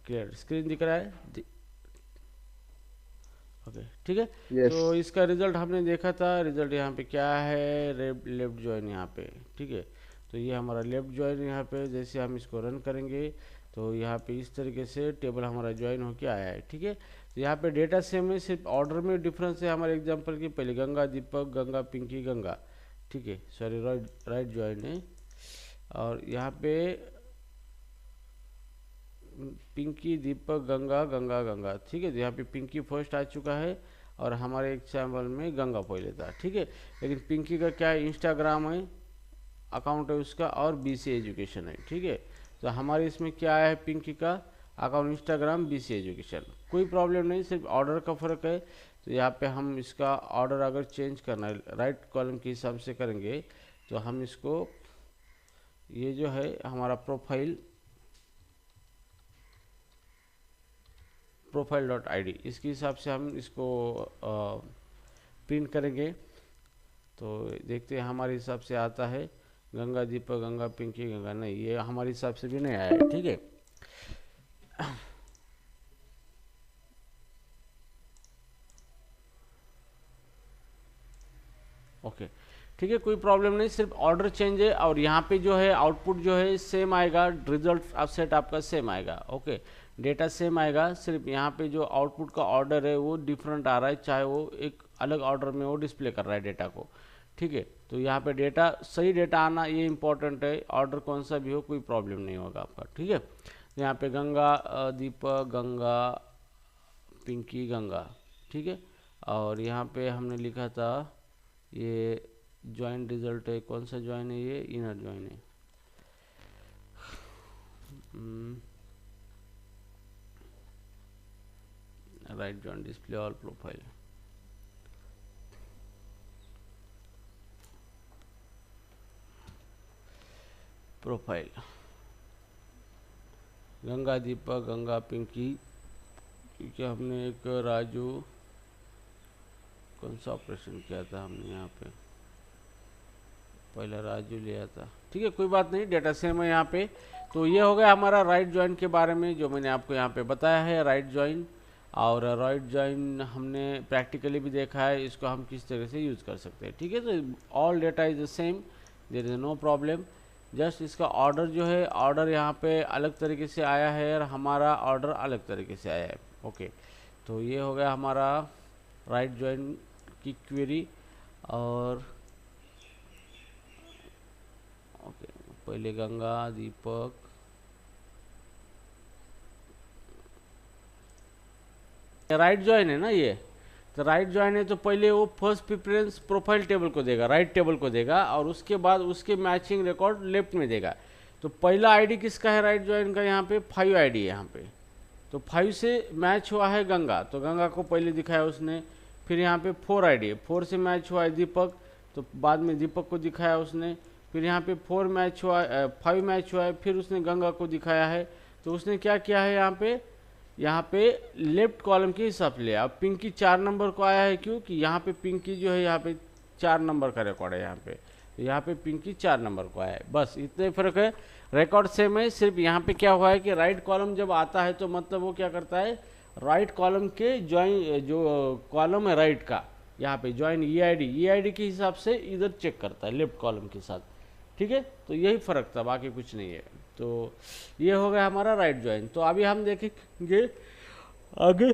Clear screen दिख रहा है? ओके ठीक है। यस। तो इसका रिजल्ट हमने देखा था, रिजल्ट यहाँ पे क्या है, लेफ्ट ज्वाइन यहाँ पे, ठीक है। तो ये हमारा लेफ्ट ज्वाइन यहाँ पे, जैसे हम इसको रन करेंगे तो यहाँ पे इस तरीके से टेबल हमारा ज्वाइन होके आया है, ठीक है। तो यहाँ पे डेटा सेम है, सिर्फ ऑर्डर में डिफरेंस है। हमारे एग्जांपल के पहले गंगा दीपक, गंगा पिंकी, गंगा, ठीक है, सॉरी राइट राइट ज्वाइन है। और यहाँ पे पिंकी दीपक गंगा गंगा गंगा, ठीक है। तो यहाँ पे पिंकी फर्स्ट आ चुका है और हमारे एग्जाम्पल में गंगा पहले था, ठीक है। लेकिन पिंकी का क्या है, इंस्टाग्राम है, अकाउंट है उसका, और BC एजुकेशन है, ठीक है। तो हमारे इसमें क्या है, पिंकी का अकाउंट इंस्टाग्राम, BC एजुकेशन, कोई प्रॉब्लम नहीं, सिर्फ ऑर्डर का फ़र्क है। तो यहाँ पे हम इसका ऑर्डर अगर चेंज करना है राइट कॉलम के हिसाब से करेंगे, तो हम इसको, ये जो है हमारा प्रोफाइल, प्रोफाइल डॉट ID, इसके हिसाब से हम इसको प्रिंट करेंगे। तो देखते हैं हमारे हिसाब से आता है, गंगा दीपक, गंगा पिंकी, गंगा, नहीं ये हमारे हिसाब से भी नहीं आया है, ठीक है। ओके ठीक है, कोई प्रॉब्लम नहीं, सिर्फ ऑर्डर चेंज है। और यहाँ पे जो है आउटपुट जो है सेम आएगा, रिजल्ट सेट आपका सेम आएगा, ओके। डेटा सेम आएगा, सिर्फ यहाँ पे जो आउटपुट का ऑर्डर है वो डिफरेंट आ रहा है, चाहे वो एक अलग ऑर्डर में वो डिस्प्ले कर रहा है डेटा को, ठीक है। तो यहाँ पे डेटा, सही डेटा आना ये इंपॉर्टेंट है, ऑर्डर कौन सा भी हो कोई प्रॉब्लम नहीं होगा आपका, ठीक है। यहाँ पे गंगा दीपक, गंगा पिंकी, गंगा, ठीक है। और यहाँ पे हमने लिखा था ये ज्वाइन रिजल्ट है, कौन सा ज्वाइन है, ये इनर ज्वाइन है। Right join display all profile, profile Ganga Deepak, Ganga Pinky, क्योंकि हमने एक राजू, कौन सा ऑपरेशन किया था हमने यहाँ पे, पहले राजू लिया था, ठीक है, कोई बात नहीं, डेटा सेम है यहाँ पे। तो ये हो गया हमारा राइट ज्वाइन के बारे में जो मैंने आपको यहाँ पे बताया है, राइट ज्वाइन। और राइट ज्वाइन हमने प्रैक्टिकली भी देखा है, इसको हम किस तरह से यूज़ कर सकते हैं, ठीक है। तो all data is the same, there is no problem. Just इसका ऑर्डर जो है, ऑर्डर यहाँ पे अलग तरीके से आया है और हमारा ऑर्डर अलग तरीके से आया है, ओके। तो ये हो गया हमारा राइट ज्वाइन की क्वेरी। और ओके, पहले गंगा दीपक, राइट ज्वाइन है ना ये, तो राइट ज्वाइन है तो पहले वो फर्स्ट प्रेफरेंस प्रोफाइल टेबल को देगा, राइट टेबल को देगा, और उसके बाद उसके मैचिंग रिकॉर्ड लेफ्ट में देगा। तो पहला आईडी किसका है राइट ज्वाइन का, यहाँ पे 5 आईडी है यहाँ पे। तो 5 से मैच हुआ है गंगा, तो गंगा को पहले दिखाया उसने। फिर यहाँ पे 4 आईडी है, 4 से मैच हुआ है दीपक, तो बाद में दीपक को दिखाया उसने। फिर यहाँ पे 4 मैच हुआ, 5 मैच हुआ है, फिर उसने गंगा को दिखाया है। तो उसने क्या किया है यहाँ पे लेफ्ट कॉलम के हिसाब से लिया। अब पिंकी 4 नंबर को आया है, क्यों कि यहाँ पे पिंकी जो है यहाँ पे 4 नंबर का रिकॉर्ड है यहाँ पे, तो यहाँ पे पिंकी 4 नंबर को आया है, बस इतने फर्क है। रिकॉर्ड सेम है, सिर्फ यहाँ पे क्या हुआ है कि राइट कॉलम जब आता है तो मतलब वो क्या करता है, राइट कॉलम के ज्वाइन, जो कॉलम है राइट का, यहाँ पे ज्वाइन EID के हिसाब से इधर चेक करता है लेफ्ट कॉलम के साथ, ठीक है। तो यही फ़र्क था, बाकी कुछ नहीं है। तो ये हो गया हमारा राइट ज्वाइन। तो अभी हम देखेंगे आगे,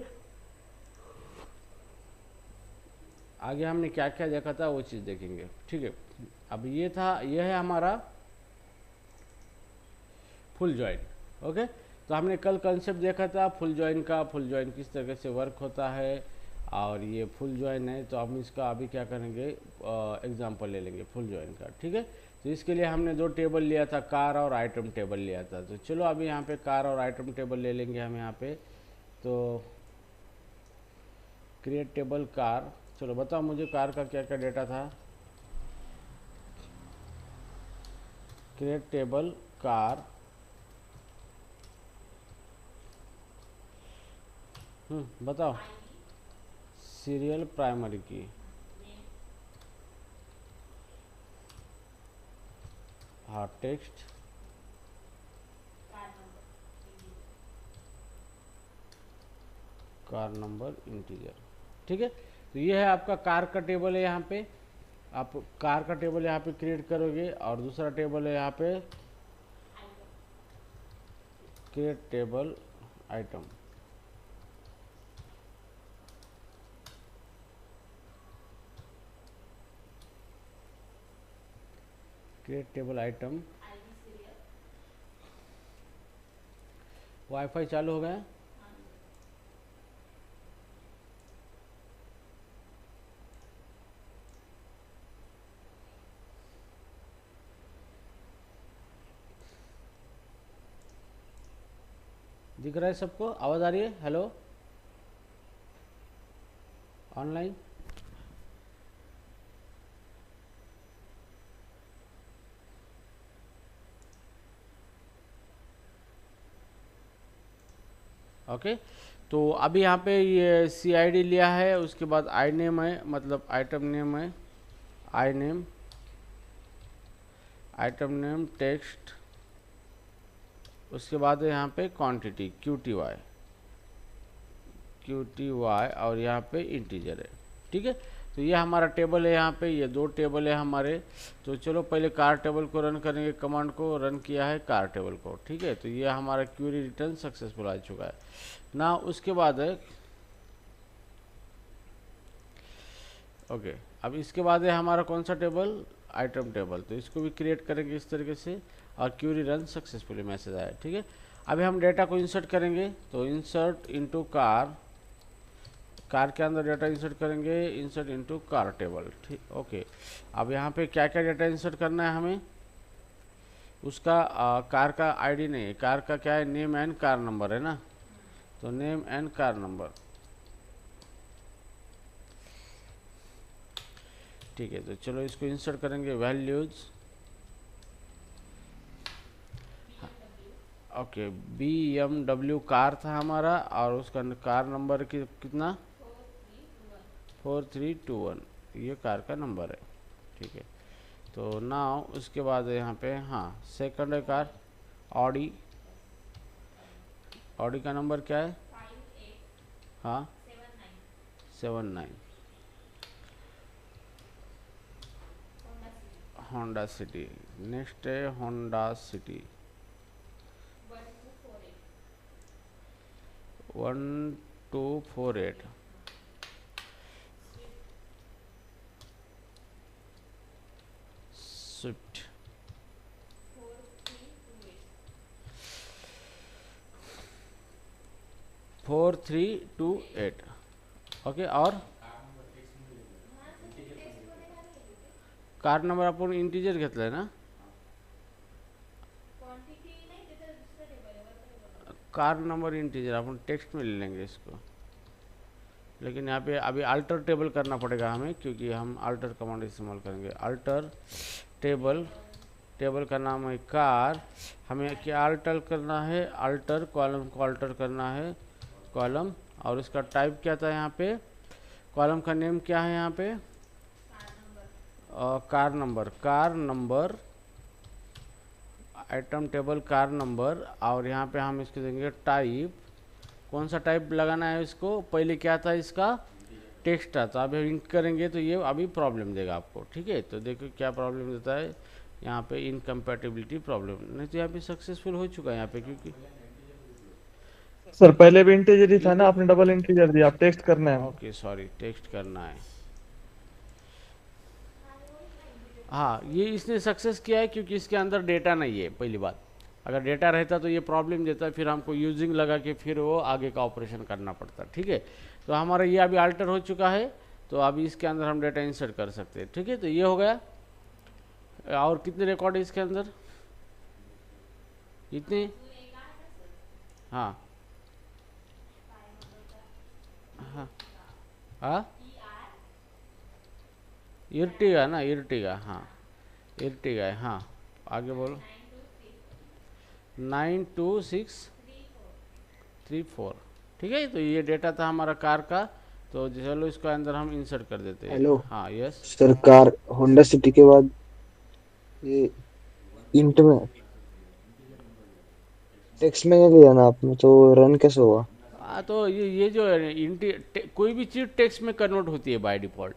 आगे हमने क्या क्या देखा था वो चीज़ देखेंगे, ठीक है। अब ये था, ये है हमारा फुल ज्वाइन, ओके। तो हमने कल कंसेप्ट देखा था फुल ज्वाइन का, फुल ज्वाइन किस तरह से वर्क होता है, और ये फुल ज्वाइन है। तो हम इसका अभी क्या करेंगे, एग्जांपल ले लेंगे फुल ज्वाइन का, ठीक है। तो इसके लिए हमने 2 टेबल लिया था, कार और आइटम टेबल लिया था। तो चलो अभी यहाँ पे कार और आइटम टेबल ले लेंगे हम यहाँ पे। तो क्रिएट टेबल कार, चलो बताओ मुझे कार का क्या क्या डेटा था। क्रिएट टेबल कार, बताओ। सीरियल प्राइमरी की, हाँ टेक्स्ट, कार नंबर इंटीजर। ठीक है, तो ये है आपका कार का टेबल है। यहाँ पे आप कार का टेबल यहाँ पे क्रिएट करोगे, और दूसरा टेबल है यहाँ पे create table item. Create table item. Wifi चालू हो गया? दिख रहा है सबको? आवाज़ आ रही है? Hello, online? ओके, तो अभी यहाँ पे ये CID लिया है, उसके बाद आई नेम है, मतलब आइटम नेम है, I name, item name text, उसके बाद है यहाँ पे क्वांटिटी QTY, और यहाँ पे इंटीजर है। ठीक है, तो ये हमारा टेबल है। यहाँ पे ये दो टेबल है हमारे। तो चलो पहले कार टेबल को रन करेंगे, कमांड को रन किया है कार टेबल को। ठीक है, तो ये हमारा क्वेरी रिटर्न सक्सेसफुल आ चुका है ना। उसके बाद है ओके, अब इसके बाद है हमारा कौन सा टेबल? Item table. तो इसको भी क्रिएट करेंगे इस तरीके से, और क्वेरी रन सक्सेसफुली मैसेज आया। ठीक है, अभी हम डेटा को इंसर्ट करेंगे। तो इंसर्ट इनटू कार, कार के अंदर डेटा इंसर्ट करेंगे, इंसर्ट इनटू कार टेबल। ठीक, ओके। अब यहाँ पे क्या क्या डेटा इंसर्ट करना है हमें? उसका कार का आईडी नहीं है, कार का क्या है? नेम एंड कार नंबर है ना। तो नेम एंड कार नंबर। ठीक है, तो चलो इसको इंसर्ट करेंगे। वैल्यूज, ओके, BMW कार था हमारा, और उसका कार नंबर कितना? 4321, ये कार का नंबर है। ठीक है, तो नाउ उसके बाद यहाँ पे हाँ सेकंड है कार ऑडी। ऑडी का नंबर क्या है? हाँ 79। Honda city. नेक्स्ट है होंडा सिटी 1248। स्विफ्ट 4328। ओके, और कार नंबर आपण इंटीजर घेतलाय ना? कार नंबर इंटीजर अपन टेक्स्ट में ले लेंगे इसको, लेकिन यहाँ पे अभी अल्टर टेबल करना पड़ेगा हमें, क्योंकि हम अल्टर कमांड इस्तेमाल करेंगे। अल्टर टेबल, टेबल का नाम है कार। हमें क्या अल्टर करना है? अल्टर कॉलम को अल्टर करना है, कॉलम। और इसका टाइप क्या था यहाँ पे? कॉलम का नेम क्या है यहाँ पे? Car number, car number, item table car number. और यहाँ पे हम इसको देंगे टाइप। कौन सा टाइप लगाना है इसको? पहले क्या था इसका? टेक्स्ट था, तो अभी इंक करेंगे तो ये अभी प्रॉब्लम देगा आपको। ठीक है, तो देखो क्या प्रॉब्लम देता है यहाँ पे, इनकम्पैटिबिलिटी प्रॉब्लम। नहीं तो यहाँ पे सक्सेसफुल हो चुका है यहाँ पे, क्योंकि सर पहले भी इंटीजर ही था ना, आपने डबल इंटीजर दिया, आप टेक्स्ट करना है। ओके सॉरी, टेक्स्ट करना है। हाँ, ये इसने सक्सेस किया है क्योंकि इसके अंदर डेटा नहीं है, पहली बात। अगर डेटा रहता तो ये प्रॉब्लम देता, फिर हमको यूजिंग लगा के फिर वो आगे का ऑपरेशन करना पड़ता। ठीक है, तो हमारा ये अभी अल्टर हो चुका है, तो अभी इसके अंदर हम डेटा इंसर्ट कर सकते हैं। ठीक है, तो ये हो गया। और कितने रिकॉर्ड है इसके अंदर? इतने? हाँ हाँ हाँ, इर्टिगा ना, इर्टिगा, हाँ इर्टिगा है। हाँ आगे बोलो। 92634। ठीक है, तो ये डेटा था हमारा कार का। तो चलो इसको अंदर हम इंसर्ट कर देते हैं। हेलो हाँ yes. Sir, car Honda city के बाद ये इंट में टेक्स्ट में नहीं दिया ना आपने, तो रन कैसे हुआ? तो ये जो है कोई भी चीज़ टेक्स्ट में कन्वर्ट होती है बाय डिफ़ॉल्ट,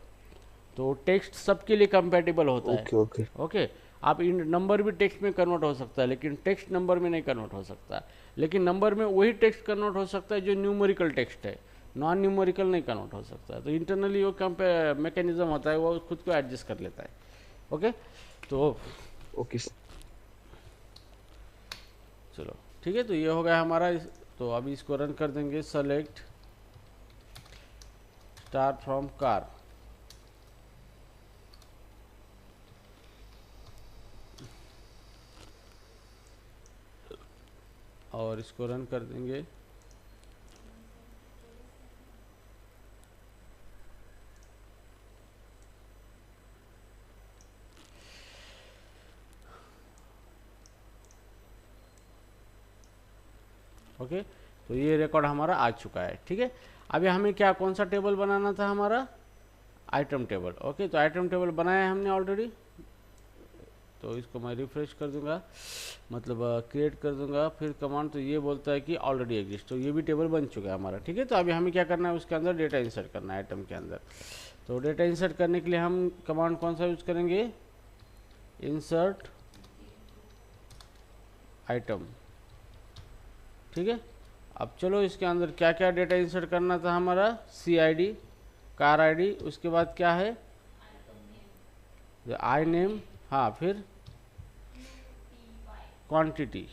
तो टेक्स्ट सबके लिए कंपैटिबल होता है। ओके ओके ओके, आप इन नंबर भी टेक्स्ट में कन्वर्ट हो सकता है, लेकिन टेक्स्ट नंबर में नहीं कन्वर्ट हो सकता। लेकिन नंबर में वही टेक्स्ट कन्वर्ट हो सकता है जो न्यूमेरिकल टेक्स्ट है, नॉन न्यूमेरिकल नहीं कन्वर्ट हो सकता। तो इंटरनली वो मैकेनिज्म होता है, वो खुद को एडजस्ट कर लेता है। ओके, तो ओके चलो ठीक है, तो ये हो गया हमारा। तो अभी इसको रन कर देंगे, सेलेक्ट स्टार फ्रॉम कार। और इसको रन कर देंगे। ओके, तो ये रिकॉर्ड हमारा आ चुका है। ठीक है, अभी हमें क्या कौन सा टेबल बनाना था, हमारा आइटम टेबल। ओके, तो आइटम टेबल बनाया है हमने ऑलरेडी। तो इसको मैं रिफ्रेश कर दूंगा, मतलब क्रिएट कर दूंगा, फिर कमांड, तो ये बोलता है कि ऑलरेडी एग्जिस्ट, तो ये भी टेबल बन चुका है हमारा। ठीक है, तो अभी हमें क्या करना है, उसके अंदर डेटा इंसर्ट करना है आइटम के अंदर। तो डेटा इंसर्ट करने के लिए हम कमांड कौन सा यूज करेंगे, इंसर्ट आइटम। ठीक है, अब चलो इसके अंदर क्या क्या डेटा इंसर्ट करना था हमारा, CID कार ID, उसके बाद क्या है आई नेम, हाँ, फिर क्वांटिटी।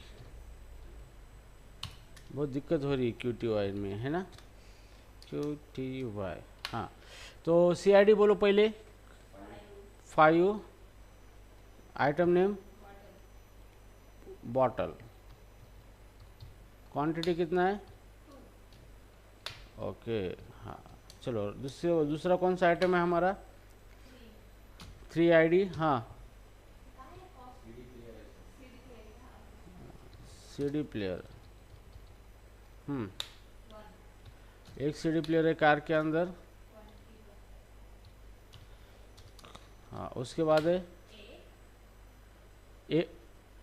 बहुत दिक्कत हो रही है QTY में, है ना, QTY। हाँ, तो CID बोलो पहले 5, आइटम नेम बॉटल, क्वांटिटी कितना है, ओके। हाँ, चलो दूसरा कौन सा आइटम है हमारा, 3 ID, हाँ, CD प्लेयर। एक CD प्लेयर है कार के अंदर। हाँ, उसके बाद है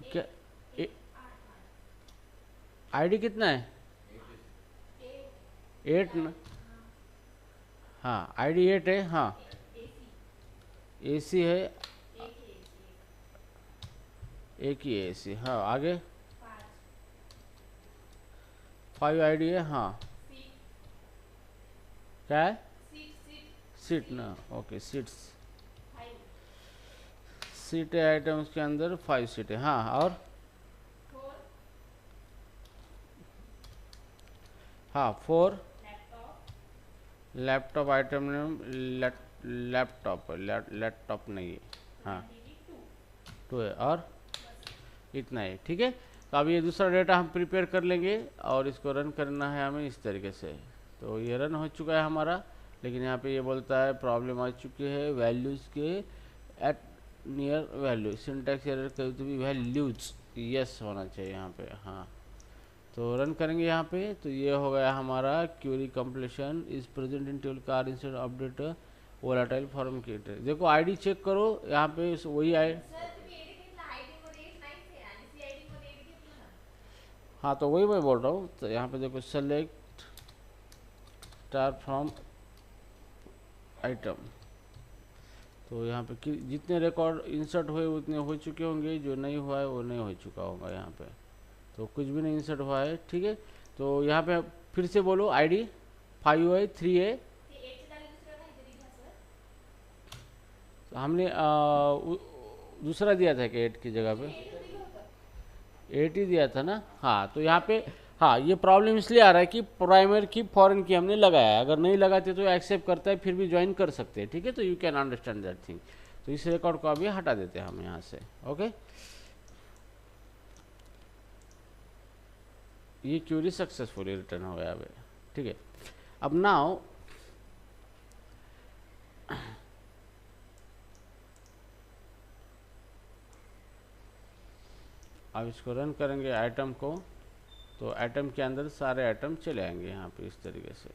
क्या, ID कितना है, 8 ना, हाँ, ID 8 है, हाँ, AC है, एक ही AC, हाँ, आगे 5 ID है, हाँ, क्या है, सीट ना, ओके, सीट है आइटम्स के अंदर, 5 सीट है, हाँ, और हाँ 4 लैपटॉप आइटम नेम, लैपटॉप नहीं है, हाँ 2 है, और इतना है। ठीक है, तो अब ये दूसरा डेटा हम प्रिपेयर कर लेंगे और इसको रन करना है हमें इस तरीके से। तो ये रन हो चुका है हमारा, लेकिन यहाँ पे ये बोलता है प्रॉब्लम आ चुकी है वैल्यूज़ के at near value, syntax error कभी तो भी वैल्यूज यस होना चाहिए यहाँ पे। हाँ, तो रन करेंगे यहाँ पे, तो ये हो गया हमारा query completion is present in table car instead update volatile form kit. देखो आईडी चेक करो यहाँ पे, वही आई, हाँ, तो वही मैं बोल रहा हूँ। तो यहाँ पे देखो सेलेक्ट स्टार फ्रॉम आइटम, तो यहाँ पे जितने रिकॉर्ड इंसर्ट हुए उतने हो चुके होंगे, जो नहीं हुआ है वो नहीं हो चुका होगा यहाँ पे, तो कुछ भी नहीं इंसर्ट हुआ है। ठीक है, तो यहाँ पे फिर से बोलो ID 5 है, 3 है, तो हमने दूसरा दिया था कि 8 की जगह पे 8 ही दिया था ना। हाँ, तो यहाँ पे हाँ, ये प्रॉब्लम इसलिए आ रहा है कि प्राइमर की फॉरेन की हमने लगाया है, अगर नहीं लगाते तो एक्सेप्ट करता है, फिर भी ज्वाइन कर सकते हैं। ठीक है, तो you can understand that thing. तो इस रिकॉर्ड को अभी हटा देते हैं हम यहाँ से। ओके, ये क्यूरी सक्सेसफुली रिटर्न हो गया अभी। ठीक है, अब नाउ अब इसको रन करेंगे आइटम को, तो आइटम के अंदर सारे आइटम चले आएंगे यहाँ पे इस तरीके से।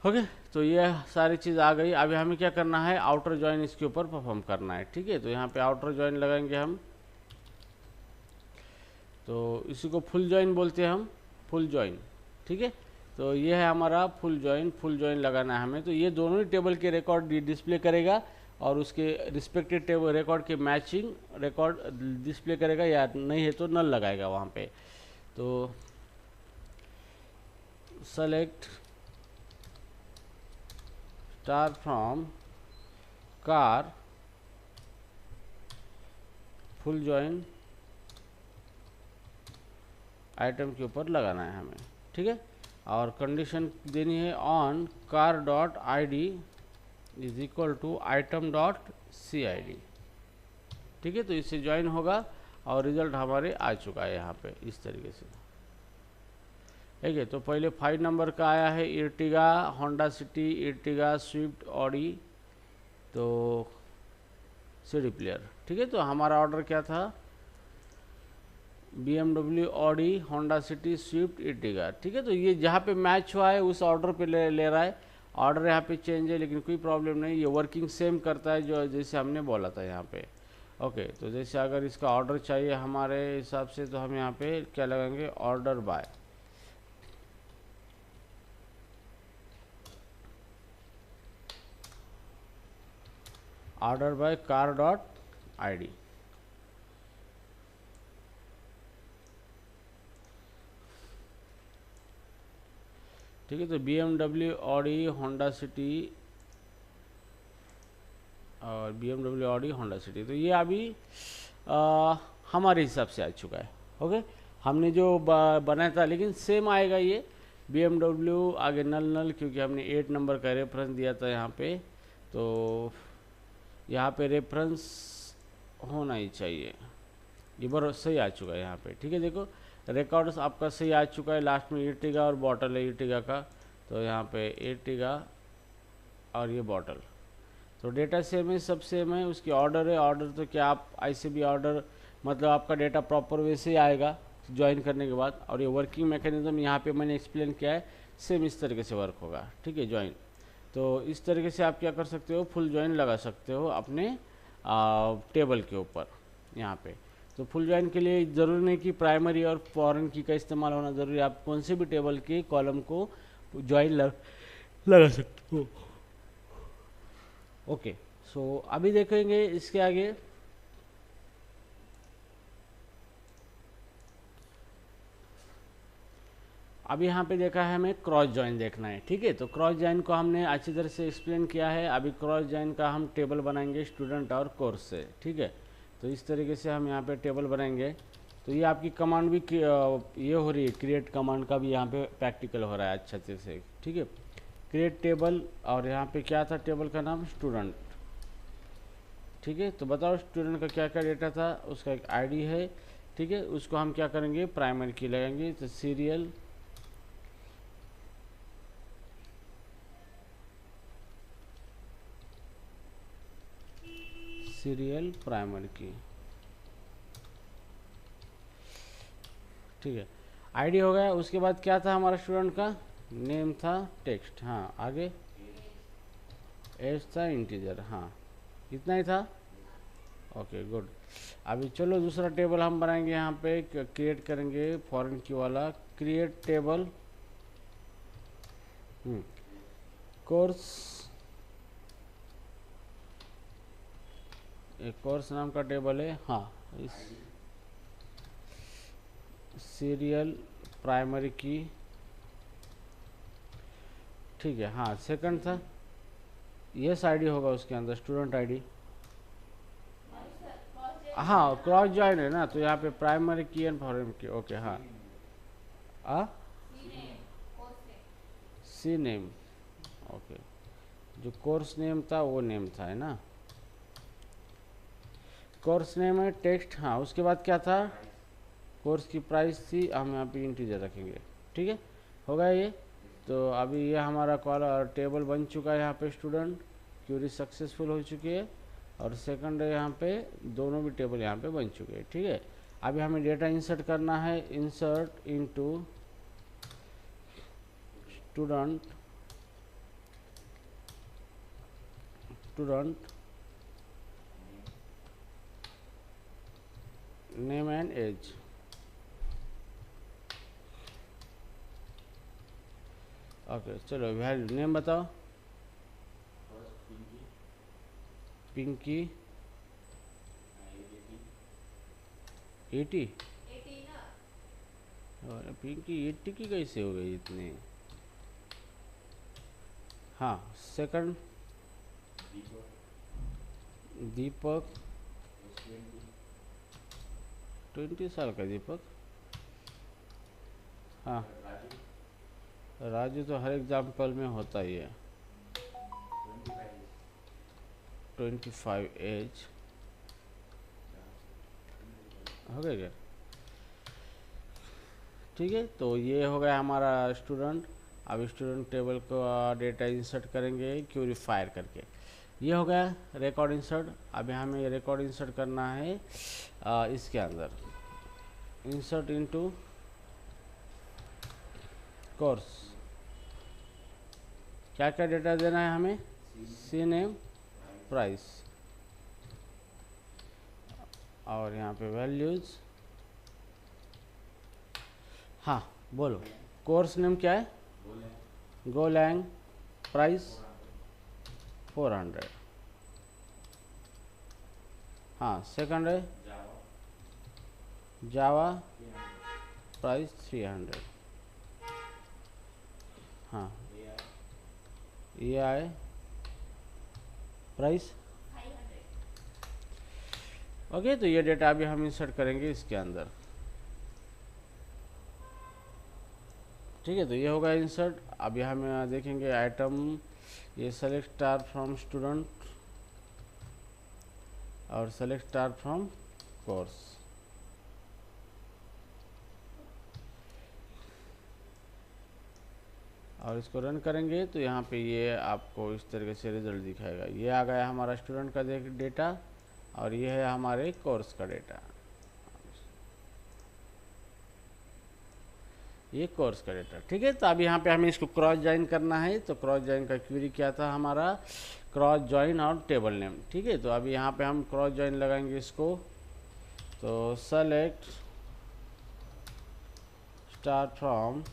ओके, तो ये सारी चीज़ आ गई। अभी हमें क्या करना है, आउटर जॉइन इसके ऊपर परफॉर्म करना है। ठीक है, तो यहाँ पे आउटर जॉइन लगाएंगे हम, तो इसी को फुल जॉइन बोलते हैं हम, फुल जॉइन। ठीक है। तो ये है हमारा फुल जॉइन लगाना है हमें। तो ये दोनों ही टेबल के रिकॉर्ड डिस्प्ले करेगा और उसके रिस्पेक्टिव टेबल रिकॉर्ड के मैचिंग रिकॉर्ड डिस्प्ले करेगा, या नहीं है तो नल लगाएगा वहाँ पे। तो select star from car full join item के ऊपर लगाना है हमें, ठीक है। और कंडीशन देनी है on car dot I D is equal to item dot C I D, ठीक है। तो इससे ज्वाइन होगा और रिजल्ट हमारे आ चुका है यहाँ पे इस तरीके से, ठीक है। तो पहले 5 नंबर का आया है Ertiga, Honda city, Ertiga, Swift, Audi, तो सीडी प्लेयर, ठीक है। तो हमारा ऑर्डर क्या था, BMW, Audi, Honda city, Swift, Ertiga, ठीक है। तो ये जहाँ पे मैच हुआ है उस ऑर्डर पे ले रहा है। ऑर्डर यहाँ पे चेंज है लेकिन कोई प्रॉब्लम नहीं, ये वर्किंग सेम करता है जो जैसे हमने बोला था यहाँ पे। ओके, तो जैसे अगर इसका ऑर्डर चाहिए हमारे हिसाब से तो हम यहाँ पे क्या लगाएंगे, order by, order by car dot I D, ठीक है। तो BMW, ऑडी, होंडा सिटी और BMW, ऑडी, होंडा सिटी, तो ये अभी हमारे हिसाब से आ चुका है। ओके, हमने जो बनाया था लेकिन सेम आएगा ये BMW आगे नल क्योंकि हमने 8 नंबर का रेफरेंस दिया था यहाँ पे, तो यहाँ पे रेफरेंस होना ही चाहिए। ये बार सही आ चुका है यहाँ पे, ठीक है। देखो रिकॉर्ड्स आपका सही आ चुका है, लास्ट में इर्टिगा और बॉटल है इर्टिगा का, तो यहाँ पे इर्टिगा और ये बॉटल, तो डेटा सेम है, सब सेम है। उसकी ऑर्डर है, ऑर्डर तो क्या आप ऐसे भी ऑर्डर मतलब आपका डेटा प्रॉपर वैसे ही आएगा ज्वाइन करने के बाद। और ये वर्किंग मैकेनिज्म यहाँ पे मैंने एक्सप्लेन किया है, सेम इस तरीके से वर्क होगा, ठीक है, ज्वाइन। तो इस तरीके से आप क्या कर सकते हो, फुल ज्वाइन लगा सकते हो अपने टेबल के ऊपर यहाँ पे। तो फुल ज्वाइन के लिए ज़रूरी नहीं कि प्राइमरी और फॉरेन की का इस्तेमाल होना ज़रूरी है, आप कौन से भी टेबल के कॉलम को ज्वाइन लगा सकते हो। ओके, सो अभी देखेंगे इसके आगे। अभी यहाँ पे देखा है हमें क्रॉस ज्वाइन देखना है, ठीक है। तो क्रॉस ज्वाइन को हमने अच्छी तरह से एक्सप्लेन किया है। अभी क्रॉस ज्वाइन का हम टेबल बनाएंगे स्टूडेंट और कोर्स से, ठीक है। तो इस तरीके से हम यहाँ पे टेबल बनाएंगे। तो ये आपकी कमांड भी ये हो रही है, क्रिएट कमांड का भी यहाँ पे प्रैक्टिकल हो रहा है अच्छे से, ठीक है। क्रिएट टेबल, और यहाँ पे क्या था टेबल का नाम, स्टूडेंट, ठीक है। तो बताओ स्टूडेंट का क्या क्या डेटा था, उसका एक आईडी है, ठीक है। उसको हम क्या करेंगे, प्राइमरी की लगाएंगे, तो सीरियल प्राइमरी की, ठीक है। आईडी हो गया। उसके बाद क्या था हमारा स्टूडेंट का, नेम था, टेक्स्ट, हाँ, आगे एज था, इंटीजर, हाँ, इतना ही था। Okay, good. अभी चलो दूसरा टेबल हम बनाएंगे, यहाँ पे क्रिएट करेंगे फॉरेन की वाला, क्रिएट टेबल कोर्स, एक कोर्स नाम का टेबल है, हाँ, इस सीरियल प्राइमरी की, ठीक है। हाँ, सेकंड था, यस आईडी होगा उसके अंदर, स्टूडेंट आईडी, हाँ, क्रॉस ज्वाइन है ना, तो यहाँ पे प्राइमरी की एंड फॉरेन की, ओके, हाँ, सी नेम, ओके, जो कोर्स नेम था वो नेम था, है ना, कोर्स नेम है, टेक्स्ट, हाँ। उसके बाद क्या था, कोर्स की प्राइस थी, हम यहाँ पे इंटीजर रखेंगे, ठीक है, होगा ये। तो अभी ये हमारा टेबल बन चुका है यहाँ पे, स्टूडेंट क्यूरी सक्सेसफुल हो चुकी है, और सेकंड है यहाँ पे, दोनों भी टेबल यहाँ पे बन चुके हैं, ठीक है। अभी हमें डेटा इंसर्ट करना है, insert into student name and age, okay चलो वैल्यू नेम बताओ। पिंकी 80। और पिंकी 80 की कैसे हो गई इतनी? हाँ सेकंड दीपक 20 साल का दीपक। हाँ राजू तो हर एग्जाम्पल में होता ही है। 25 एज हो गया क्या? ठीक है तो ये हो गया हमारा स्टूडेंट। अब स्टूडेंट टेबल को डेटा इंसर्ट करेंगे क्यूरी फायर करके। ये हो गया रिकॉर्ड इंसर्ट। अब हमें रिकॉर्ड इंसर्ट करना है इसके अंदर इंसर्ट इनटू कोर्स। क्या क्या डेटा देना है हमें? सी नेम प्राइस और यहाँ पे वैल्यूज। हाँ बोलो कोर्स नेम क्या है? Golang price 400। हाँ सेकंड है जावा प्राइस 300। हाँ AI प्राइस। ओके तो ये डेटा अभी हम इंसर्ट करेंगे इसके अंदर। ठीक है तो ये होगा इंसर्ट। अभी हम देखेंगे आइटम ये सेलेक्ट स्टार फ्रॉम स्टूडेंट और सेलेक्ट स्टार फ्रॉम कोर्स। और इसको रन करेंगे तो यहाँ पे ये आपको इस तरीके से रिजल्ट दिखाएगा। ये आ गया हमारा स्टूडेंट का डेटा और ये है हमारे कोर्स का डेटा। ये कोर्स का डेटा। ठीक है तो अब यहाँ पे हमें इसको क्रॉस ज्वाइन करना है। तो क्रॉस ज्वाइन का क्वेरी क्या था हमारा? क्रॉस ज्वाइन और टेबल नेम। ठीक है तो अभी यहाँ पे हम क्रॉस ज्वाइन लगाएंगे इसको। तो select star from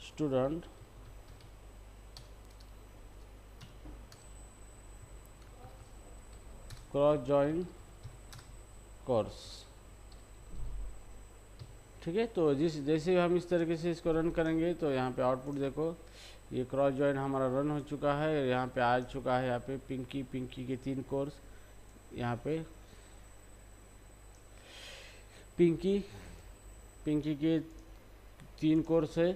student cross join course. ठीक है तो जैसे हम इस तरीके से इसको रन करेंगे तो यहाँ पे आउटपुट देखो ये क्रॉस ज्वाइन हमारा रन हो चुका है। यहाँ पे आ चुका है यहाँ पे पिंकी के 3 कोर्स। यहाँ पे पिंकी के 3 कोर्स है,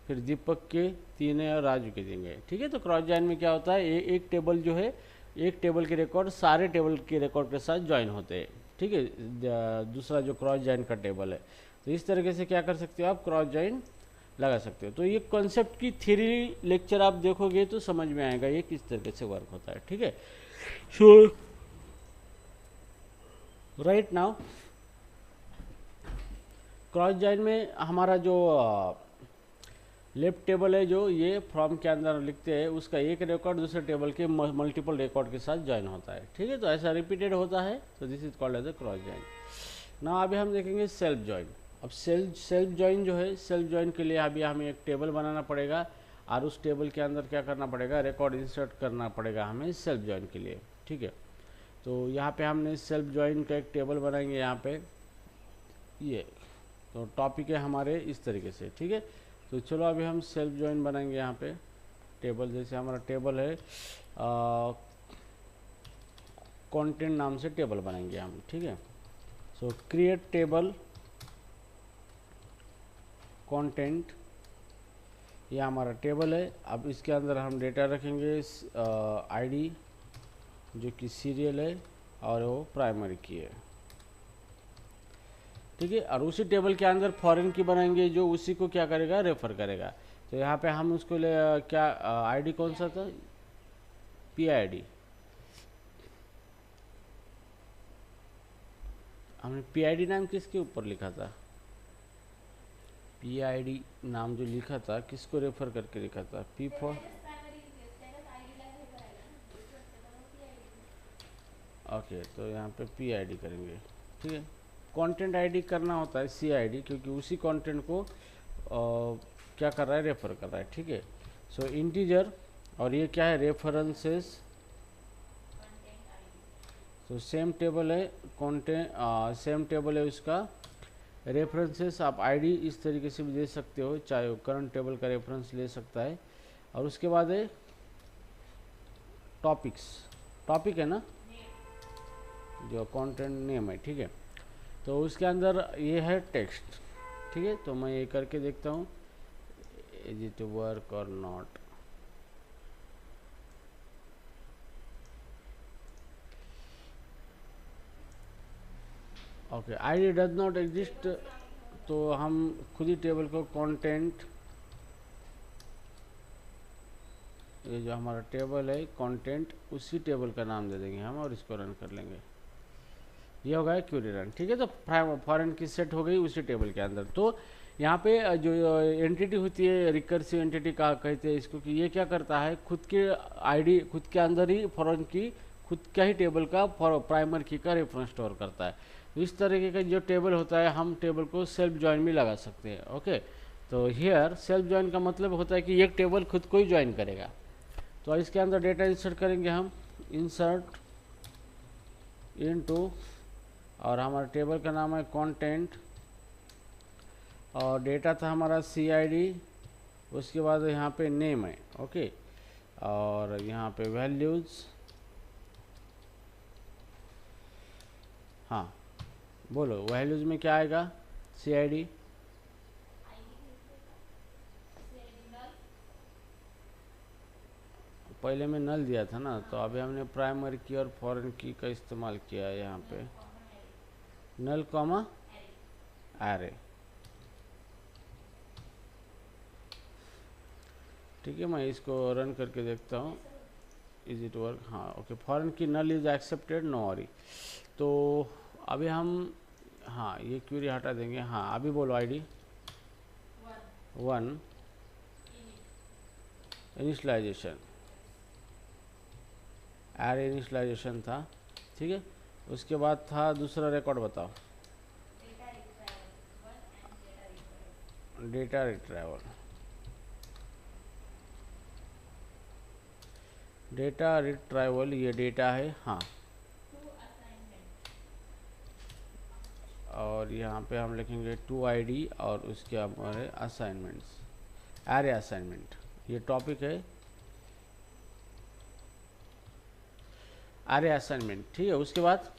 फिर दीपक के 3 है और राजू के 3 है। ठीक है तो क्रॉस ज्वाइन में क्या होता है एक टेबल जो है एक टेबल के रिकॉर्ड सारे टेबल के रिकॉर्ड के साथ ज्वाइन होते हैं। ठीक है दूसरा जो क्रॉस ज्वाइन का टेबल है तो इस तरीके से क्या कर सकते हो आप क्रॉस ज्वाइन लगा सकते हो। तो ये कॉन्सेप्ट की थ्योरी लेक्चर आप देखोगे तो समझ में आएगा ये किस तरीके से वर्क होता है। ठीक है सो राइट नाउ क्रॉस ज्वाइन में हमारा जो लेफ्ट टेबल है जो ये फ्रॉम के अंदर लिखते हैं उसका एक रिकॉर्ड दूसरे टेबल के मल्टीपल रिकॉर्ड के साथ ज्वाइन होता है। ठीक है तो ऐसा रिपीटेड होता है तो this is called as a cross join. ना अभी हम देखेंगे सेल्फ ज्वाइन। अब सेल्फ ज्वाइन जो है सेल्फ ज्वाइन के लिए अभी हमें एक टेबल बनाना पड़ेगा और उस टेबल के अंदर क्या करना पड़ेगा रिकॉर्ड इंसर्ट करना पड़ेगा हमें सेल्फ ज्वाइन के लिए। ठीक है तो यहाँ पे हमने सेल्फ ज्वाइन का एक टेबल बनाएंगे यहाँ पे ये तो टॉपिक है हमारे इस तरीके से। ठीक है तो चलो अभी हम सेल्फ ज्वाइन बनाएंगे यहाँ पे टेबल। जैसे हमारा टेबल है कंटेंट नाम से टेबल बनाएंगे हम। ठीक है सो क्रिएट टेबल कंटेंट ये हमारा टेबल है। अब इसके अंदर हम डेटा रखेंगे आईडी जो कि सीरियल है और वो प्राइमरी की है। ठीक है और उसी टेबल के अंदर फॉरेन की बनाएंगे जो उसी को क्या करेगा रेफर करेगा। तो यहाँ पे हम उसको क्या आईडी कौन सा था PID। हमने PID नाम किसके ऊपर लिखा था? PID नाम जो लिखा था किसको रेफर करके लिखा था? P फॉर ओके तो यहाँ पे PID करेंगे। ठीक है कंटेंट आईडी करना होता है CID क्योंकि उसी कंटेंट को क्या कर रहा है रेफर कर रहा है। ठीक है सो इंटीजर, और ये क्या है, रेफरेंसेस। तो सेम टेबल है, कंटेंट सेम टेबल है उसका। रेफरेंसेस आप आईडी इस तरीके से भी दे सकते हो, चाहे वो करंट टेबल का रेफरेंस ले सकता है। और उसके बाद है टॉपिक्स, टॉपिक है ना जो कंटेंट नेम है, ठीक है। तो उसके अंदर ये है टेक्स्ट, ठीक है। तो मैं ये करके देखता हूँ, इज इट वर्क और not. Okay, ID does not exist, तो हम खुद ही टेबल को कंटेंट, ये जो हमारा टेबल है कंटेंट, उसी टेबल का नाम दे देंगे हम और इसको रन कर लेंगे। ये होगा क्यूरी रन, ठीक है। तो फॉरेन की सेट हो गई उसी टेबल के अंदर। तो यहाँ पे जो एंटिटी होती है, रिकर्सिव एंटिटी का कहते हैं इसको, कि ये क्या करता है, खुद के आईडी खुद के अंदर ही फॉरेन की खुद का ही टेबल का प्राइमर की का रेफरेंस स्टोर करता है। तो इस तरीके का जो टेबल होता है, हम टेबल को सेल्फ ज्वाइन भी लगा सकते हैं। ओके, तो हियर सेल्फ ज्वाइन का मतलब होता है कि एक टेबल खुद को ही ज्वाइन करेगा। तो इसके अंदर डेटा इंसर्ट करेंगे हम, इंसर्ट इनटू, और हमारा टेबल का नाम है कंटेंट, और डेटा था हमारा CID, उसके बाद यहाँ पे नेम है। ओके, और यहाँ पे वैल्यूज़, हाँ बोलो वैल्यूज़ में क्या आएगा, CID, पहले में नल दिया था ना, तो अभी हमने प्राइमरी की और फॉरेन की का इस्तेमाल किया है यहाँ पे, नल कॉमा एरे, ठीक है। मैं इसको रन करके देखता हूँ, इज इट वर्क, हाँ okay. Foreign key null is accepted, no worry. तो अभी हम, हाँ ये क्वेरी हटा देंगे। हाँ अभी बोलो आईडी 1 इनिशलाइजेशन, एरे इनिशलाइजेशन था, ठीक है। उसके बाद था दूसरा रिकॉर्ड, बताओ, डेटा रिट्राइवल, डेटा रिट्राइवल ये डेटा है, हाँ। और यहाँ पे हम लिखेंगे 2ID और उसके हमारे असाइनमेंट्स, एरे असाइनमेंट, ये टॉपिक है एरे असाइनमेंट, ठीक है। उसके बाद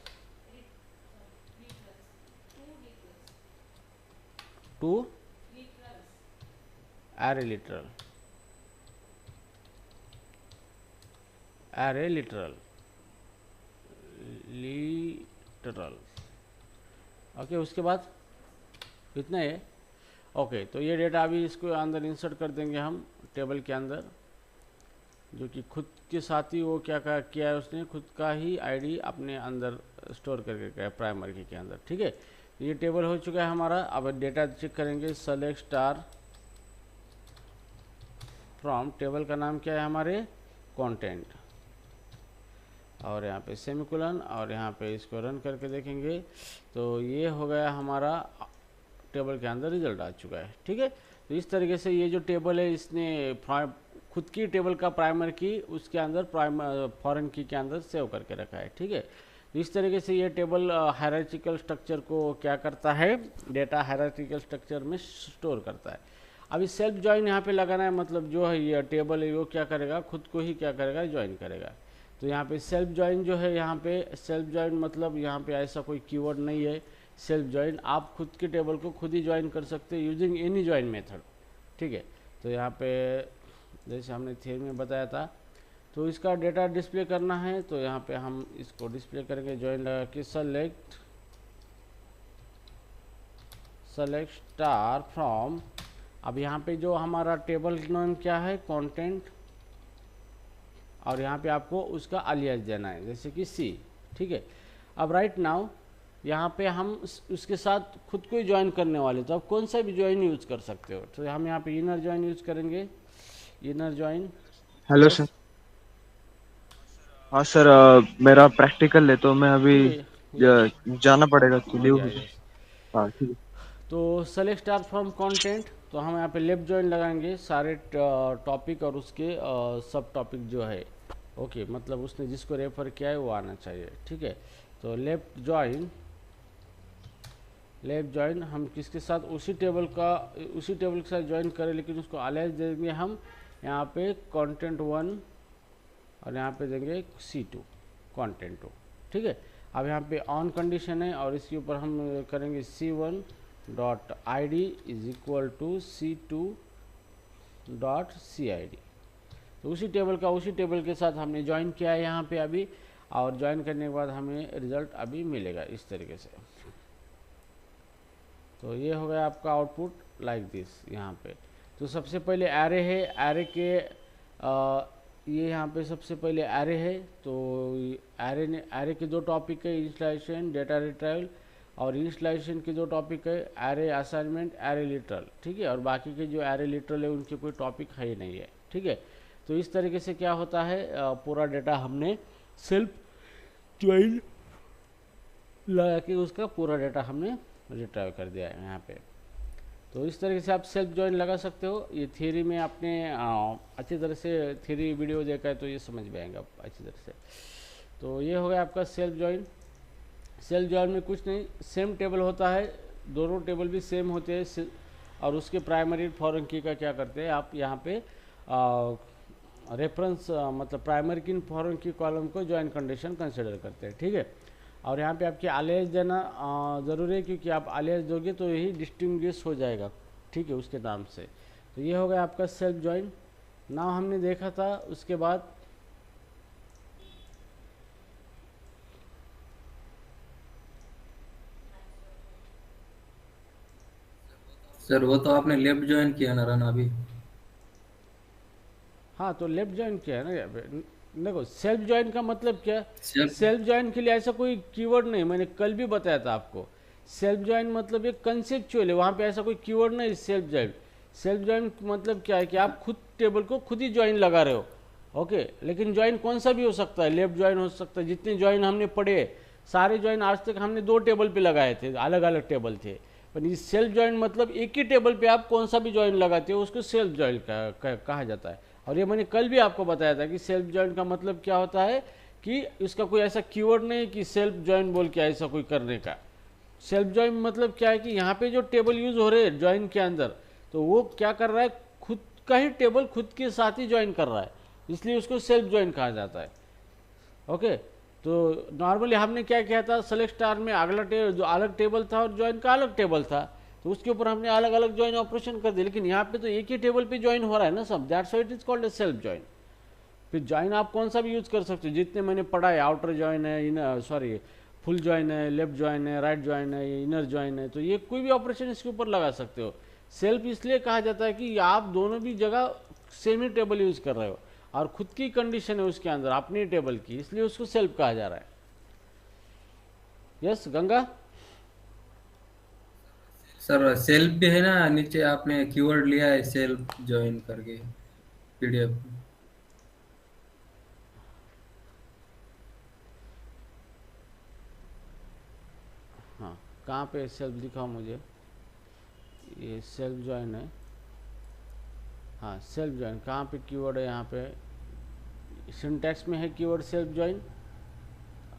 2 array literal, array literal, literal, okay. उसके बाद इतना है, ओके। तो ये डेटा अभी इसको अंदर इंसर्ट कर देंगे हम टेबल के अंदर, जो कि खुद के साथ ही वो क्या किया है, उसने खुद का ही आईडी अपने अंदर स्टोर करके गया प्राइमरी की के अंदर, ठीक है। ये टेबल हो चुका है हमारा। अब डेटा चेक करेंगे, सेलेक्ट स्टार फ्रॉम, टेबल का नाम क्या है हमारे, कंटेंट, और यहाँ पे सेमीकोलन, और यहाँ पे इसको रन करके देखेंगे तो ये हो गया हमारा टेबल के अंदर रिजल्ट आ चुका है, ठीक है। तो इस तरीके से ये जो टेबल है, इसने खुद की टेबल का प्राइमर की उसके अंदर फॉरेन की के अंदर सेव करके रखा है, ठीक है। तो इस तरीके से ये टेबल हायरार्चिकल स्ट्रक्चर को क्या करता है, डेटा हायरार्चिकल स्ट्रक्चर में स्टोर करता है। अभी सेल्फ ज्वाइन यहाँ पे लगाना है, मतलब जो है ये टेबल है वो क्या करेगा, खुद को ही क्या करेगा, ज्वाइन करेगा। तो यहाँ पे सेल्फ ज्वाइन जो है, यहाँ पे सेल्फ ज्वाइन मतलब यहाँ पे ऐसा कोई कीवर्ड नहीं है। सेल्फ ज्वाइन आप खुद के टेबल को खुद ही ज्वाइन कर सकते हैं यूजिंग एनी ज्वाइन मेथड, ठीक है। तो यहाँ पे जैसे हमने थियरी में बताया था, तो इसका डेटा डिस्प्ले करना है, तो यहाँ पे हम इसको डिस्प्ले करेंगे ज्वाइन लगा के, सेलेक्ट स्टार फ्रॉम। अब यहाँ पे जो हमारा टेबल नाम क्या है, कंटेंट, और यहाँ पे आपको उसका अलियास देना है, जैसे कि C, ठीक है। अब राइट नाउ यहाँ पे हम उसके साथ खुद को ही ज्वाइन करने वाले, तो आप कौन सा भी ज्वाइन यूज कर सकते हो। तो हम यहाँ पे इनर ज्वाइन यूज करेंगे, इनर ज्वाइन। Hello sir. हाँ सर, मेरा प्रैक्टिकल है तो मैं अभी जाना पड़ेगा तो लीव। हाँ ठीक है। तो सेलेक्ट स्टार फ्रॉम कंटेंट, तो हम यहाँ पे लेफ्ट जॉइन लगाएंगे सारे टॉपिक और उसके सब टॉपिक जो है, ओके, मतलब उसने जिसको रेफर किया है वो आना चाहिए, ठीक है। तो लेफ्ट जॉइन हम किसके साथ, उसी टेबल के साथ ज्वाइन करें, लेकिन उसको अलाइज देंगे हम यहाँ पे कंटेंट 1 और यहाँ पे देंगे C2 कंटेंट 2, ठीक है। अब यहाँ पे ऑन कंडीशन है और इसके ऊपर हम करेंगे C1 dot I D is equal to C2 dot CID। तो उसी टेबल के साथ हमने ज्वाइन किया है यहाँ पे अभी, और ज्वाइन करने के बाद हमें रिजल्ट अभी मिलेगा इस तरीके से। तो ये हो गया आपका आउटपुट लाइक दिस यहाँ पे। तो सबसे पहले एरे है, एरे के ये यहाँ पे सबसे पहले एरे है। तो एरे के दो टॉपिक है, इंस्टॉलेशन, डेटा रिट्राइवल, और इंस्टॉलेशन के दो टॉपिक है, एरे असाइनमेंट, एरे लिटरल, ठीक है। और बाकी के जो एरे लिटरल है उनके कोई टॉपिक है ही नहीं है, ठीक है। तो इस तरीके से क्या होता है, पूरा डेटा हमने सेल्फ ज्वाइन लगा के उसका पूरा डेटा हमने रिट्राइव कर दिया है यहाँ पे। तो इस तरीके से आप सेल्फ ज्वाइन लगा सकते हो। ये थ्योरी में आपने अच्छी तरह से थ्योरी वीडियो देखा है तो ये समझ में आएगा अच्छी तरह से। तो ये हो गया आपका सेल्फ ज्वाइन। सेल्फ ज्वाइन में कुछ नहीं, सेम टेबल होता है, दोनों टेबल भी सेम होते हैं, और उसके प्राइमरी फॉरेन की का क्या करते हैं आप यहाँ पे रेफरेंस मतलब प्राइमरी की फॉरेन की कॉलम को ज्वाइन कंडीशन कंसिडर करते हैं, ठीक है। और यहाँ पे आपके अलियास देना ज़रूरी है, क्योंकि आप अलियास दोगे तो यही डिस्टिंग्विश हो जाएगा, ठीक है, उसके नाम से। तो ये हो गया आपका सेल्फ ज्वाइन। नाउ हमने देखा था उसके बाद सर वो तो आपने लेफ्ट ज्वाइन किया ना रन अभी। हाँ, तो लेफ्ट ज्वाइन किया है ना यहाँ पे। देखो सेल्फ ज्वाइन का मतलब क्या है, सेल्फ सेल्फ ज्वाइन के लिए ऐसा कोई कीवर्ड नहीं, मैंने कल भी बताया था आपको। सेल्फ ज्वाइन मतलब एक कंसेप्चुअल है, वहाँ पे ऐसा कोई कीवर्ड नहीं। सेल्फ ज्वाइन मतलब क्या है कि आप खुद टेबल को खुद ही ज्वाइन लगा रहे हो, ओके। लेकिन ज्वाइन कौन सा भी हो सकता है, लेफ्ट ज्वाइन हो सकता है। जितने ज्वाइन हमने पढ़े सारे ज्वाइन आज तक हमने दो टेबल पे लगाए थे, अलग अलग टेबल थे। पर ये सेल्फ ज्वाइन मतलब एक ही टेबल पे आप कौन सा भी ज्वाइन लगाते हो उसको सेल्फ ज्वाइन कहा जाता है। और ये मैंने कल भी आपको बताया था कि सेल्फ ज्वाइन का मतलब क्या होता है, कि इसका कोई ऐसा कीवर्ड नहीं कि सेल्फ ज्वाइन बोल के ऐसा कोई करने का। सेल्फ ज्वाइन मतलब क्या है कि यहाँ पे जो टेबल यूज हो रहे हैं ज्वाइन के अंदर, तो वो क्या कर रहा है, खुद का ही टेबल खुद के साथ ही ज्वाइन कर रहा है, इसलिए उसको सेल्फ ज्वाइन कहा जाता है, ओके। तो नॉर्मली हमने क्या किया था, सेलेक्ट स्टार में अगला जो अलग टेबल था और ज्वाइन का अलग टेबल था, तो उसके ऊपर हमने अलग अलग ज्वाइन ऑपरेशन कर दिया। लेकिन यहाँ पे तो एक ही टेबल पे ज्वाइन हो रहा है ना सब, that's why it is called a self join. फिर ज्वाइन आप कौन सा भी यूज कर सकते हो, जितने मैंने पढ़ा है, आउटर ज्वाइन है, फुल ज्वाइन है, लेफ्ट ज्वाइन है, राइट ज्वाइन है, इनर ज्वाइन है, तो ये कोई भी ऑपरेशन इसके ऊपर लगा सकते हो। सेल्फ इसलिए कहा जाता है कि आप दोनों भी जगह सेम ही टेबल यूज कर रहे हो और खुद की कंडीशन है उसके अंदर अपनी टेबल की, इसलिए उसको सेल्फ कहा जा रहा है। यस गंगा। सर सेल्फ भी है ना, नीचे आपने कीवर्ड लिया है सेल्फ ज्वाइन करके पीडीएफ। हाँ, कहाँ पे सेल्फ दिखाओ मुझे, ये सेल्फ ज्वाइन है। हाँ, सेल्फ ज्वाइन कहाँ पे कीवर्ड है, यहाँ पे सिंटैक्स में है कीवर्ड सेल्फ ज्वाइन,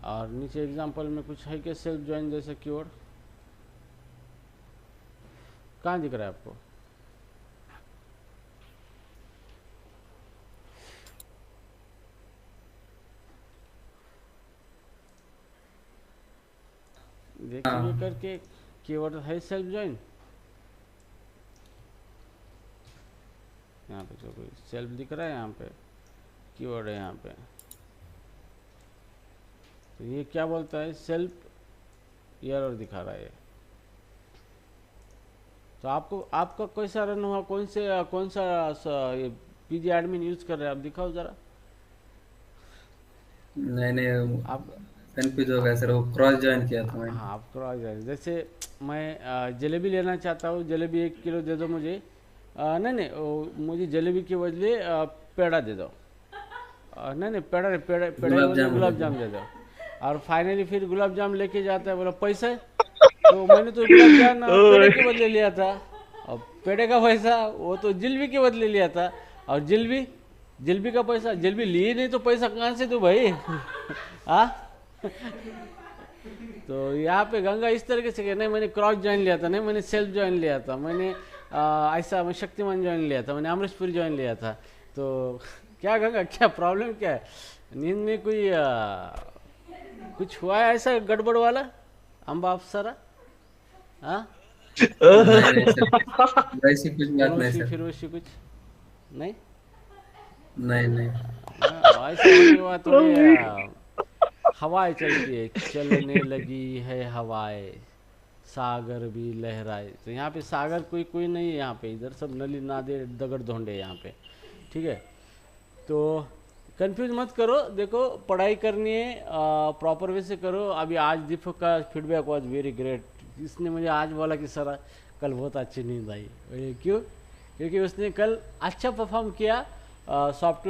और नीचे एग्जांपल में कुछ है कि सेल्फ ज्वाइन जैसा कीवर्ड कहाँ दिख रहा है आपको? देखिए करके कीवर्ड है सेल्फ ज्वाइन, यहाँ पे जो कोई सेल्फ दिख रहा है, यहाँ पे कीवर्ड है यहाँ पे। तो ये क्या बोलता है, सेल्फ एरर दिखा रहा है। तो आपका कैसा रन हुआ, कौन सा ये पीजी एडमिन यूज कर रहे हैं आप, दिखाओ जरा। नहीं आप कंफ्यूज हो गया सर, वो क्रॉस ज्वाइन किया था मैंने। हाँ, आप क्रॉस ज्वाइन, जैसे मैं जलेबी लेना चाहता हूँ, जलेबी 1 किलो दे दो मुझे। नहीं, मुझे जलेबी के बदले पेड़ा दे दो। नहीं पेड़ा गुलाब जाम दे दो। और फाइनली फिर गुलाब जाम लेके जाता है, बोला पैसे, तो मैंने तो गुलाब जाम पेड़े के बदले लिया था। अब पेड़े का पैसा वो तो जिलबी के बदले लिया था, और जिलबी जिलबी का पैसा, जिलबी लिए नहीं तो पैसा कहाँ से दो भाई? हाँ। तो यहाँ पे गंगा इस तरीके से नहीं मैंने क्रॉस ज्वाइन लिया था, नहीं मैंने सेल्फ ज्वाइन लिया था, मैंने ऐसा मैं शक्तिमान ज्वाइन लिया था, मैंने अमरीशपुरी ज्वाइन लिया था। तो क्या गंगा, क्या प्रॉब्लम क्या है? नींद में कोई कुछ हुआ है ऐसा गड़बड़ वाला अम्बा अफसरा? हाँ, नहीं नहीं सर, वैसी कुछ बात नहीं फिरोशी सर। फिरोशी कुछ नहीं? नहीं नहीं। ऐसा होने के बाद थोड़ी हवाएं चलती है, चलने लगी है हवाएं, सागर भी लहराए। तो यहाँ पे सागर कोई कोई नहीं है, यहाँ पे इधर सब नली नादे दगड़ धोंडे यहाँ पे, ठीक है? तो कंफ्यूज मत करो, देखो पढ़ाई करनी है प्रॉपर वे से करो। अभी आज दीपक का फीडबैक वाज वेरी ग्रेट, इसने मुझे आज बोला कि सर कल बहुत अच्छी नींद आई। क्यों? क्योंकि उसने कल अच्छा परफॉर्म किया सॉफ्ट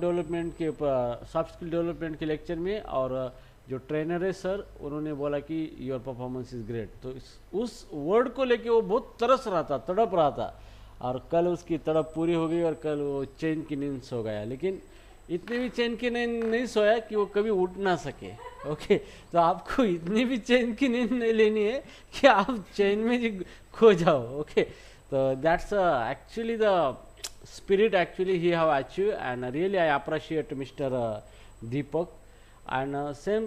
डेवलपमेंट के सॉफ्ट स्किल डेवलपमेंट के लेक्चर में, और जो ट्रेनर है सर उन्होंने बोला कि योर परफॉर्मेंस इज़ ग्रेट। तो उस वर्ड को लेके वो बहुत तरस रहा था, तड़प रहा था, और कल उसकी तड़प पूरी हो गई और कल वो चैन की नींद सो गया। लेकिन इतनी भी चैन की नींद नहीं सोया कि वो कभी उठ ना सके। ओके, तो आपको इतनी भी चैन की नींद नहीं लेनी है कि आप चैन में ही खो जाओ। ओके, तो that's actually the spirit actually he have achieved, and really I appreciate Mr. Deepak, and same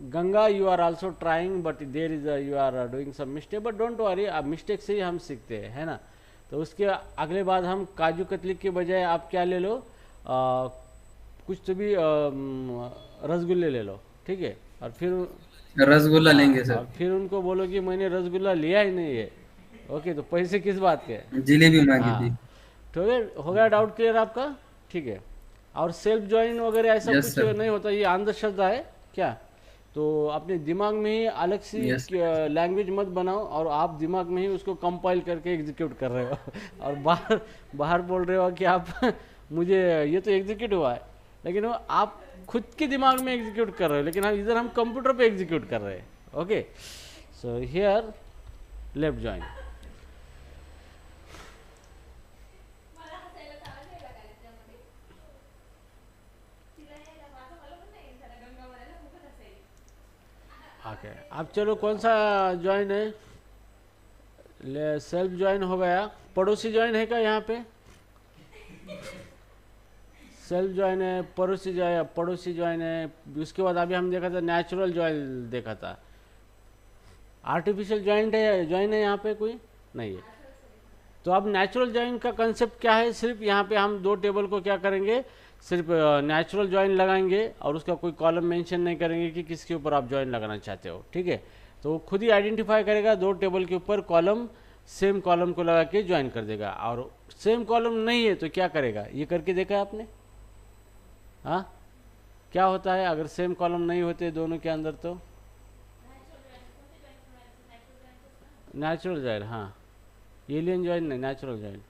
Ganga, you are also trying, but there is you are doing some mistake, but don't worry, अब mistake से ही हम सीखते हैं, है ना? तो उसके अगले बाद हम काजू कतली के बजाय आप क्या ले लो, कुछ तो भी रसगुल्ले ले लो, ठीक है? और फिर रसगुल्ला लेंगे और सर। फिर उनको बोलो कि मैंने रसगुल्ला लिया ही नहीं है। ओके, तो पैसे किस बात के? जिलेबी मांगी हाँ, थी। तो हो गया डाउट क्लियर आपका? ठीक है। और सेल्फ ज्वाइन वगैरह ऐसा Yes, कुछ sir. नहीं होता, ये अंधश्रद्धा है क्या? तो अपने दिमाग में ही अलग सी Yes. लैंग्वेज मत बनाओ, और आप दिमाग में ही उसको कंपाइल करके एग्जीक्यूट कर रहे हो और बाहर बाहर बोल रहे हो कि आप मुझे ये तो एग्जीक्यूट हुआ है, लेकिन वो आप खुद के दिमाग में एग्जीक्यूट कर रहे हो, लेकिन इधर हम कंप्यूटर पे एग्जीक्यूट कर रहे हैं। Okay, so here left join. Okay, अब चलो कौन सा ज्वाइन है? सेल्फ ज्वाइन हो गया, पड़ोसी ज्वाइन है क्या यहाँ पे? सेल्फ ज्वाइन है, पड़ोसी ज्वाइन है, उसके बाद अभी हम देखा था नेचुरल ज्वाइन देखा था। आर्टिफिशियल ज्वाइन है यहाँ पे कोई नहीं है। तो अब नेचुरल ज्वाइन का कंसेप्ट क्या है? सिर्फ यहाँ पे हम दो टेबल को क्या करेंगे, सिर्फ नेचुरल ज्वाइन लगाएंगे, और उसका कोई कॉलम मेंशन नहीं करेंगे कि किसके ऊपर आप ज्वाइन लगाना चाहते हो, ठीक है? तो वो खुद ही आइडेंटिफाई करेगा, दो टेबल के ऊपर कॉलम, सेम कॉलम को लगा के ज्वाइन कर देगा। और सेम कॉलम नहीं है तो क्या करेगा? ये करके देखा है आपने? हाँ, क्या होता है अगर सेम कॉलम नहीं होते दोनों के अंदर? तो नेचुरल ज्वाइन, हाँ, एलियन ज्वाइन नहीं, नेचुरल ज्वाइन,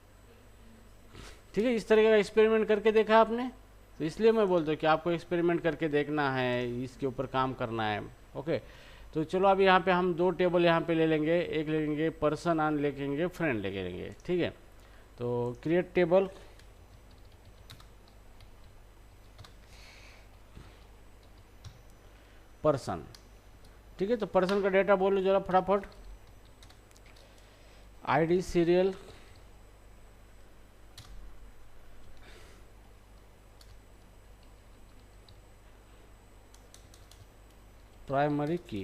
ठीक है? इस तरह का एक्सपेरिमेंट करके देखा आपने? तो इसलिए मैं बोलता हूँ कि आपको एक्सपेरिमेंट करके देखना है, इसके ऊपर काम करना है। ओके, तो चलो अभी यहाँ पे हम दो टेबल यहाँ पे ले लेंगे, एक ले लेंगे पर्सन ऑन, लेंगे फ्रेंड लेंगे, ठीक है? तो क्रिएट टेबल, पर्सन, ठीक है? तो पर्सन का डेटा बोलो जरा फटाफट। आईडी, सीरियल, प्राइमरी की।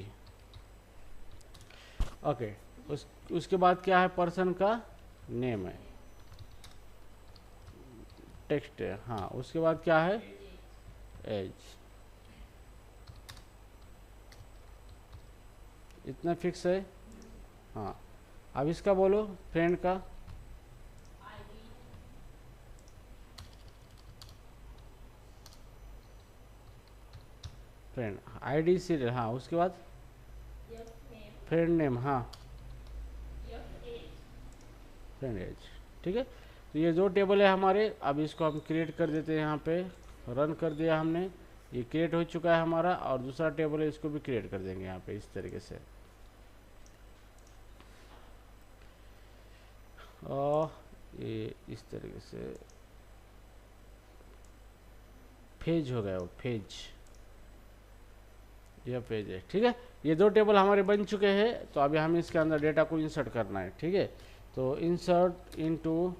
ओके, उसके बाद क्या है? पर्सन का नेम है, टेक्स्ट है, हाँ। उसके बाद क्या है? एज, इतना फिक्स है, हाँ। अब इसका बोलो फ्रेंड का, फ्रेंड आईडी, सीरियल, हाँ। उसके बाद फ्रेंड नेम, हाँ, फ्रेंड एज, ठीक है? तो ये दो टेबल है हमारे। अब इसको हम क्रिएट कर देते हैं, यहाँ पे रन कर दिया हमने, ये क्रिएट हो चुका है हमारा। और दूसरा टेबल है, इसको भी क्रिएट कर देंगे यहाँ पे इस तरीके से। और ये इस तरीके से फेज हो गया, वो फेज, यह पेज है। ठीक है, ये दो टेबल हमारे बन चुके हैं। तो अभी हमें इसके अंदर डेटा को इंसर्ट करना है। ठीक है, तो इंसर्ट इनटू,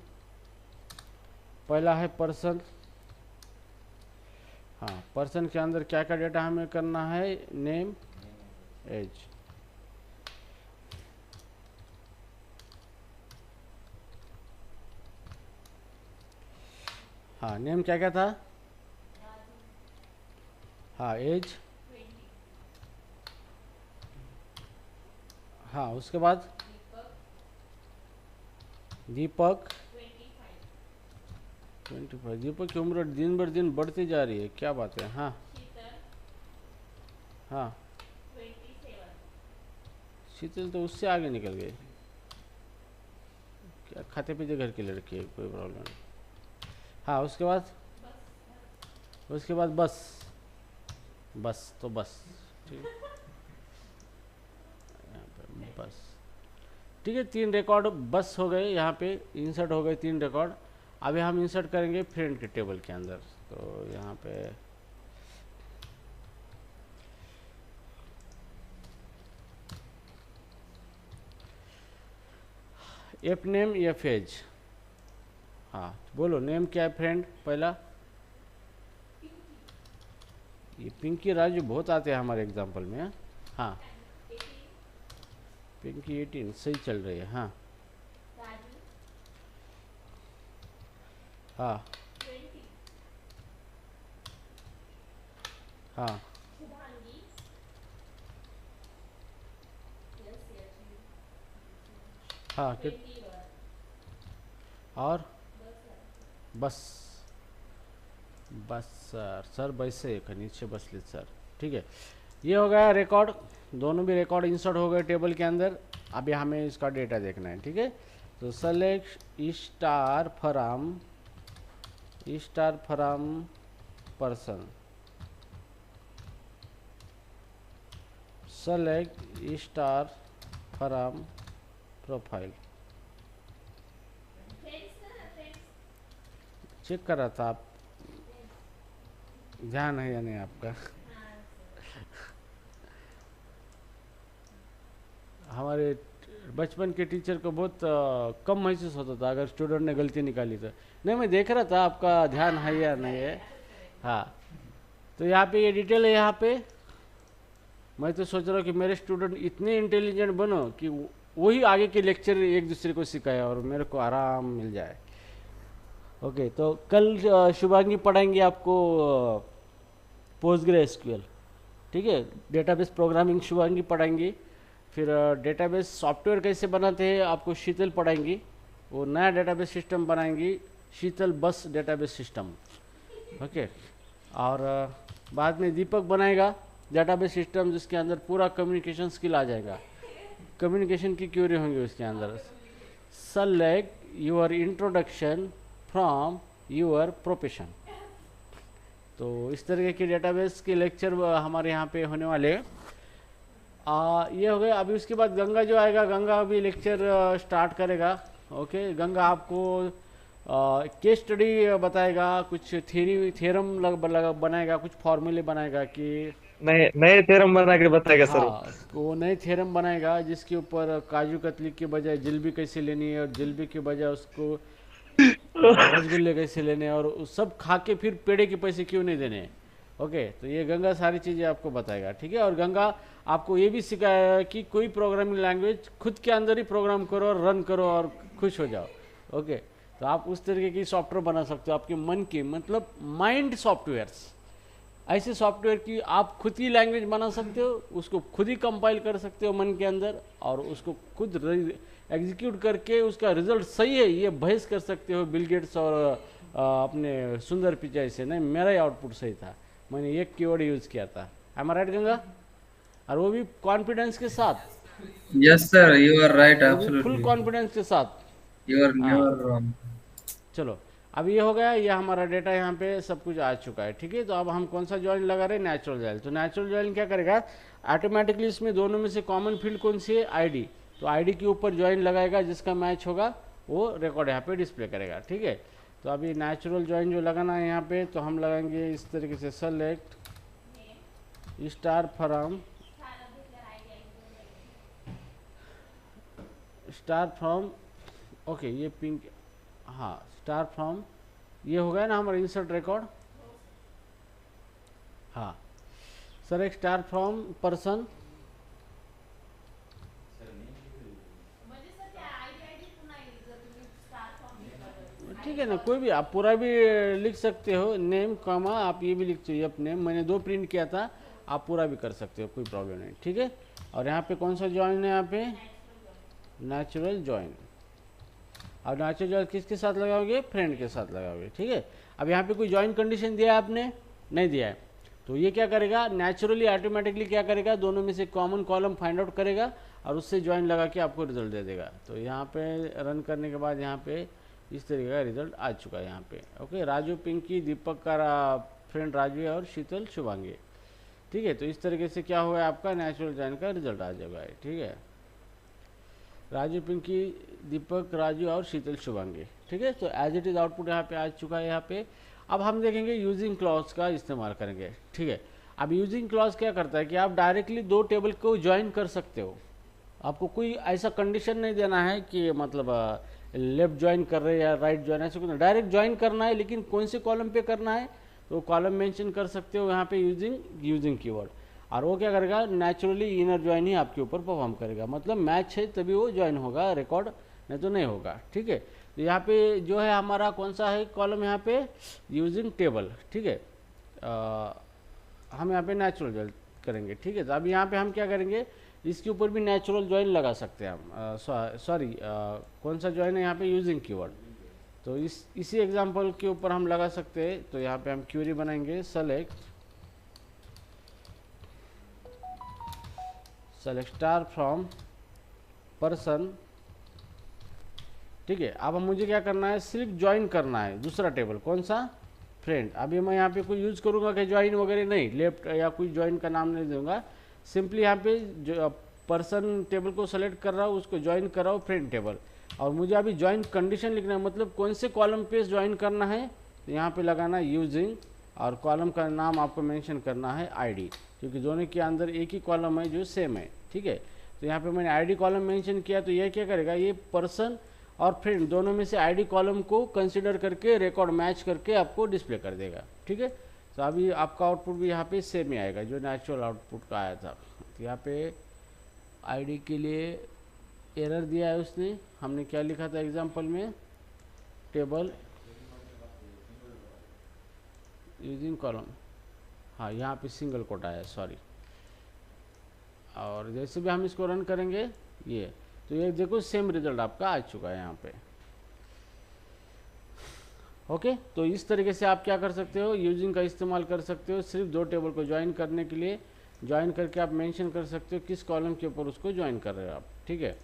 पहला है पर्सन। हाँ, पर्सन के अंदर क्या क्या डेटा हमें करना है, नेम, एज। हाँ, नेम क्या क्या था, हाँ, एज, हाँ, उसके बाद दीपक 25। दीपक की उम्र दिन बर दिन बढ़ती जा रही है, क्या बात है। हाँ हाँ, शीतल तो उससे आगे निकल गई, क्या खाते पीते घर की लड़की है, कोई प्रॉब्लम नहीं। हाँ, उसके बाद बस, बस तो बस, ठीक है, यहाँ पे बस। ठीक है, 3 रिकॉर्ड बस हो गए, यहाँ पे इंसर्ट हो गए 3 रिकॉर्ड। अभी हम इंसर्ट करेंगे फ्रेंड के टेबल के अंदर। तो यहाँ पे एफ नेम, एफ एज। हाँ, बोलो नेम क्या है फ्रेंड पहला। ये पिंकी राजू बहुत आते हैं हमारे एग्जाम्पल में। हाँ, पिंकी 18 सही चल रही है। हाँ हाँ हाँ, हाँ और बस, बस सर वैसे नीचे बस लीजिए सर। ठीक है, ये हो गया रिकॉर्ड, दोनों भी रिकॉर्ड इंसर्ट हो गए टेबल के अंदर। अभी हमें इसका डेटा देखना है। ठीक है, तो select star from person, select star from profile. Check कर रहा था, आप ध्यान है या नहीं आपका। हमारे बचपन के टीचर को बहुत कम महसूस होता था अगर स्टूडेंट ने गलती निकाली तो। नहीं, मैं देख रहा था आपका ध्यान है या नहीं है। हाँ, तो यहाँ पे ये डिटेल है। यहाँ पे मैं तो सोच रहा हूँ कि मेरे स्टूडेंट इतने इंटेलिजेंट बनो कि वही आगे के लेक्चर एक दूसरे को सिखाए और मेरे को आराम मिल जाए। ओके, तो कल शुभांगी पढ़ाएंगे आपको पोस्टग्रेसक्यूएल। ठीक है, डेटाबेस प्रोग्रामिंग शुभांगी पढ़ाएंगी। फिर डेटाबेस सॉफ्टवेयर कैसे बनाते हैं आपको शीतल पढ़ाएंगी। वो नया डेटाबेस सिस्टम बनाएंगी, शीतल बस डेटाबेस सिस्टम। ओके, और बाद में दीपक बनाएगा डेटाबेस सिस्टम जिसके अंदर पूरा कम्युनिकेशन स्किल आ जाएगा, कम्युनिकेशन की क्यूरी होंगी उसके अंदर। Select your introduction from your profession. तो इस तरीके के डेटाबेस के लेक्चर हमारे यहाँ पे होने वाले हैं। ये हो गया। अभी उसके बाद गंगा जो आएगा, गंगा अभी लेक्चर स्टार्ट करेगा। ओके, गंगा आपको केस स्टडी बताएगा, कुछ थ्योरम बनाएगा, कुछ फॉर्मूले बनाएगा कि नए थ्योरम बना के बताएगा सर। हाँ, वो नए थ्योरम बनाएगा जिसके ऊपर काजू कतली के बजाय जलेबी कैसे लेनी है और जलेबी के बजाय उसको रसगुल्ले कैसे लेने हैं और उस सब खा के फिर पेड़े के पैसे क्यों नहीं देने हैं। ओके, तो ये गंगा सारी चीज़ें आपको बताएगा। ठीक है, और गंगा आपको ये भी सिखाएगा कि कोई प्रोग्रामिंग लैंग्वेज खुद के अंदर ही प्रोग्राम करो और रन करो और खुश हो जाओ। ओके, तो आप उस तरीके की सॉफ्टवेयर बना सकते हो, आपके मन के मतलब माइंड सॉफ्टवेयर्स, ऐसे सॉफ्टवेयर की आप खुद की लैंग्वेज बना सकते हो, उसको खुद ही कंपाइल कर सकते हो मन के अंदर और उसको खुद एग्जीक्यूट करके उसका रिजल्ट सही है ये बहस कर सकते हो बिल गेट्स और अपने सुंदर पिचाई से। नहीं, मेरा ही आउटपुट सही था, मैंने एक कीवर्ड यूज़ किया था। Am I right Ganga? और वो भी कॉन्फिडेंस के साथ। Yes sir, you are right, full absolutely confidence के साथ। You are never wrong. चलो, अब ये हो गया, ये हमारा डेटा यहाँ पे सब कुछ आ चुका है। ठीक है, तो अब हम कौन सा ज्वाइन लगा रहे हैं, नेचुरल ज्वाइन। तो नेचुरल ज्वाइन क्या करेगा, ऑटोमेटिकली इसमें दोनों में से कॉमन फील्ड कौन सी है, आईडी। तो आईडी के ऊपर ज्वाइन लगाएगा जिसका मैच होगा वो रिकॉर्ड यहाँ पे डिस्प्ले करेगा। ठीक है, तो अभी नेचुरल जॉइन जो लगाना है यहाँ पे, तो हम लगाएंगे इस तरीके से सेलेक्ट स्टार फ्रॉम ओके, ये पिंक, हाँ स्टार फ्रॉम, ये हो गया ना हमारा इंसर्ट रिकॉर्ड। हाँ सर, एक स्टार फ्रॉम पर्सन, ठीक है ना, कोई भी आप पूरा भी लिख सकते हो, नेम कॉमा आप ये भी लिख सकते हो, नेम मैंने 2 प्रिंट किया था, आप पूरा भी कर सकते हो, कोई प्रॉब्लम नहीं। ठीक है, और यहाँ पे कौन सा जॉइन है, यहाँ पे नेचुरल जॉइन। अब नेचुरल जॉइन किसके साथ लगाओगे, फ्रेंड के साथ लगाओगे। ठीक है, अब यहाँ पे कोई जॉइन कंडीशन दिया है आपने, नहीं दिया है, तो ये क्या करेगा, नेचुरली ऑटोमेटिकली क्या करेगा, दोनों में से कॉमन कॉलम फाइंड आउट करेगा और उससे जॉइन लगा के आपको रिजल्ट दे देगा। तो यहाँ पे रन करने के बाद यहाँ पे इस तरीके का रिजल्ट आ चुका है यहाँ पे। ओके, राजू पिंकी दीपक का फ्रेंड राजू है और शीतल शुभांगी। ठीक है, तो इस तरीके से क्या हुआ है, आपका नेचुरल जॉइन का रिजल्ट आ जाएगा। ठीक है, राजू पिंकी दीपक राजू और शीतल शुभांगी। ठीक है, तो एज इट इज आउटपुट यहाँ पे आ चुका है। यहाँ पे अब हम देखेंगे यूजिंग क्लॉज का इस्तेमाल करेंगे। ठीक है, अब यूजिंग क्लॉज क्या करता है कि आप डायरेक्टली 2 टेबल को ज्वाइन कर सकते हो, आपको कोई ऐसा कंडीशन नहीं देना है कि मतलब लेफ्ट ज्वाइन कर रहे हैं या राइट ज्वाइन, ऐसा कुछ नहीं, डायरेक्ट ज्वाइन करना है, लेकिन कौन से कॉलम पे करना है तो कॉलम मेंशन कर सकते हो यहाँ पे यूजिंग कीवर्ड, और वो क्या करेगा, नेचुरली इनर ज्वाइन ही आपके ऊपर परफॉर्म करेगा, मतलब मैच है तभी वो ज्वाइन होगा रिकॉर्ड, नहीं तो नहीं होगा। ठीक है, तो यहाँ पे जो है हमारा कौन सा है कॉलम, यहाँ पे यूजिंग टेबल। ठीक है, हम यहाँ पे नेचुरल ज्वाइन करेंगे। ठीक है, तो अब यहाँ पे हम क्या करेंगे, इसके ऊपर भी नेचुरल ज्वाइन लगा सकते हैं हम, सॉरी कौन सा ज्वाइन है यहाँ पे, यूजिंग कीवर्ड। तो इसी एग्जांपल के ऊपर हम लगा सकते हैं। तो यहाँ पे हम क्वेरी बनाएंगे, सेलेक्ट स्टार फ्रॉम पर्सन। ठीक है, अब मुझे क्या करना है, सिर्फ ज्वाइन करना है दूसरा टेबल, कौन सा, फ्रेंड। अभी मैं यहाँ पे कोई यूज करूँगा कि ज्वाइन वगैरह नहीं, लेफ्ट या कोई ज्वाइन का नाम नहीं दूंगा, सिंपली यहाँ पे जो पर्सन टेबल को सेलेक्ट कर रहा हूँ, उसको ज्वाइन कर रहा हूँ फ्रेंड टेबल, और मुझे अभी ज्वाइन कंडीशन लिखना है, मतलब कौन से कॉलम पे ज्वाइन करना है, तो यहाँ पे लगाना यूजिंग, और कॉलम का नाम आपको मेंशन करना है आईडी, क्योंकि दोनों के अंदर एक ही कॉलम है जो सेम है। ठीक है, तो यहाँ पे मैंने आईडी कॉलम मेंशन किया, तो ये क्या करेगा, ये पर्सन और फ्रेंड दोनों में से आईडी कॉलम को कंसिडर करके रिकॉर्ड मैच करके आपको डिस्प्ले कर देगा। ठीक है, तो अभी आपका आउटपुट भी यहाँ पे सेम ही आएगा जो नेचुरल आउटपुट का आया था। तो यहाँ पे आईडी के लिए एरर दिया है उसने, हमने क्या लिखा था एग्जांपल में, टेबल यूजिंग कॉलम, हाँ यहाँ पे सिंगल कोट आया, सॉरी। और जैसे भी हम इसको रन करेंगे ये, तो ये देखो सेम रिजल्ट आपका आ चुका है यहाँ पे। ओके, तो इस तरीके से आप क्या कर सकते हो, यूजिंग का इस्तेमाल कर सकते हो, सिर्फ 2 टेबल को ज्वाइन करने के लिए, ज्वाइन करके आप मेंशन कर सकते हो किस कॉलम के ऊपर उसको ज्वाइन कर रहे हो आप। ठीक है,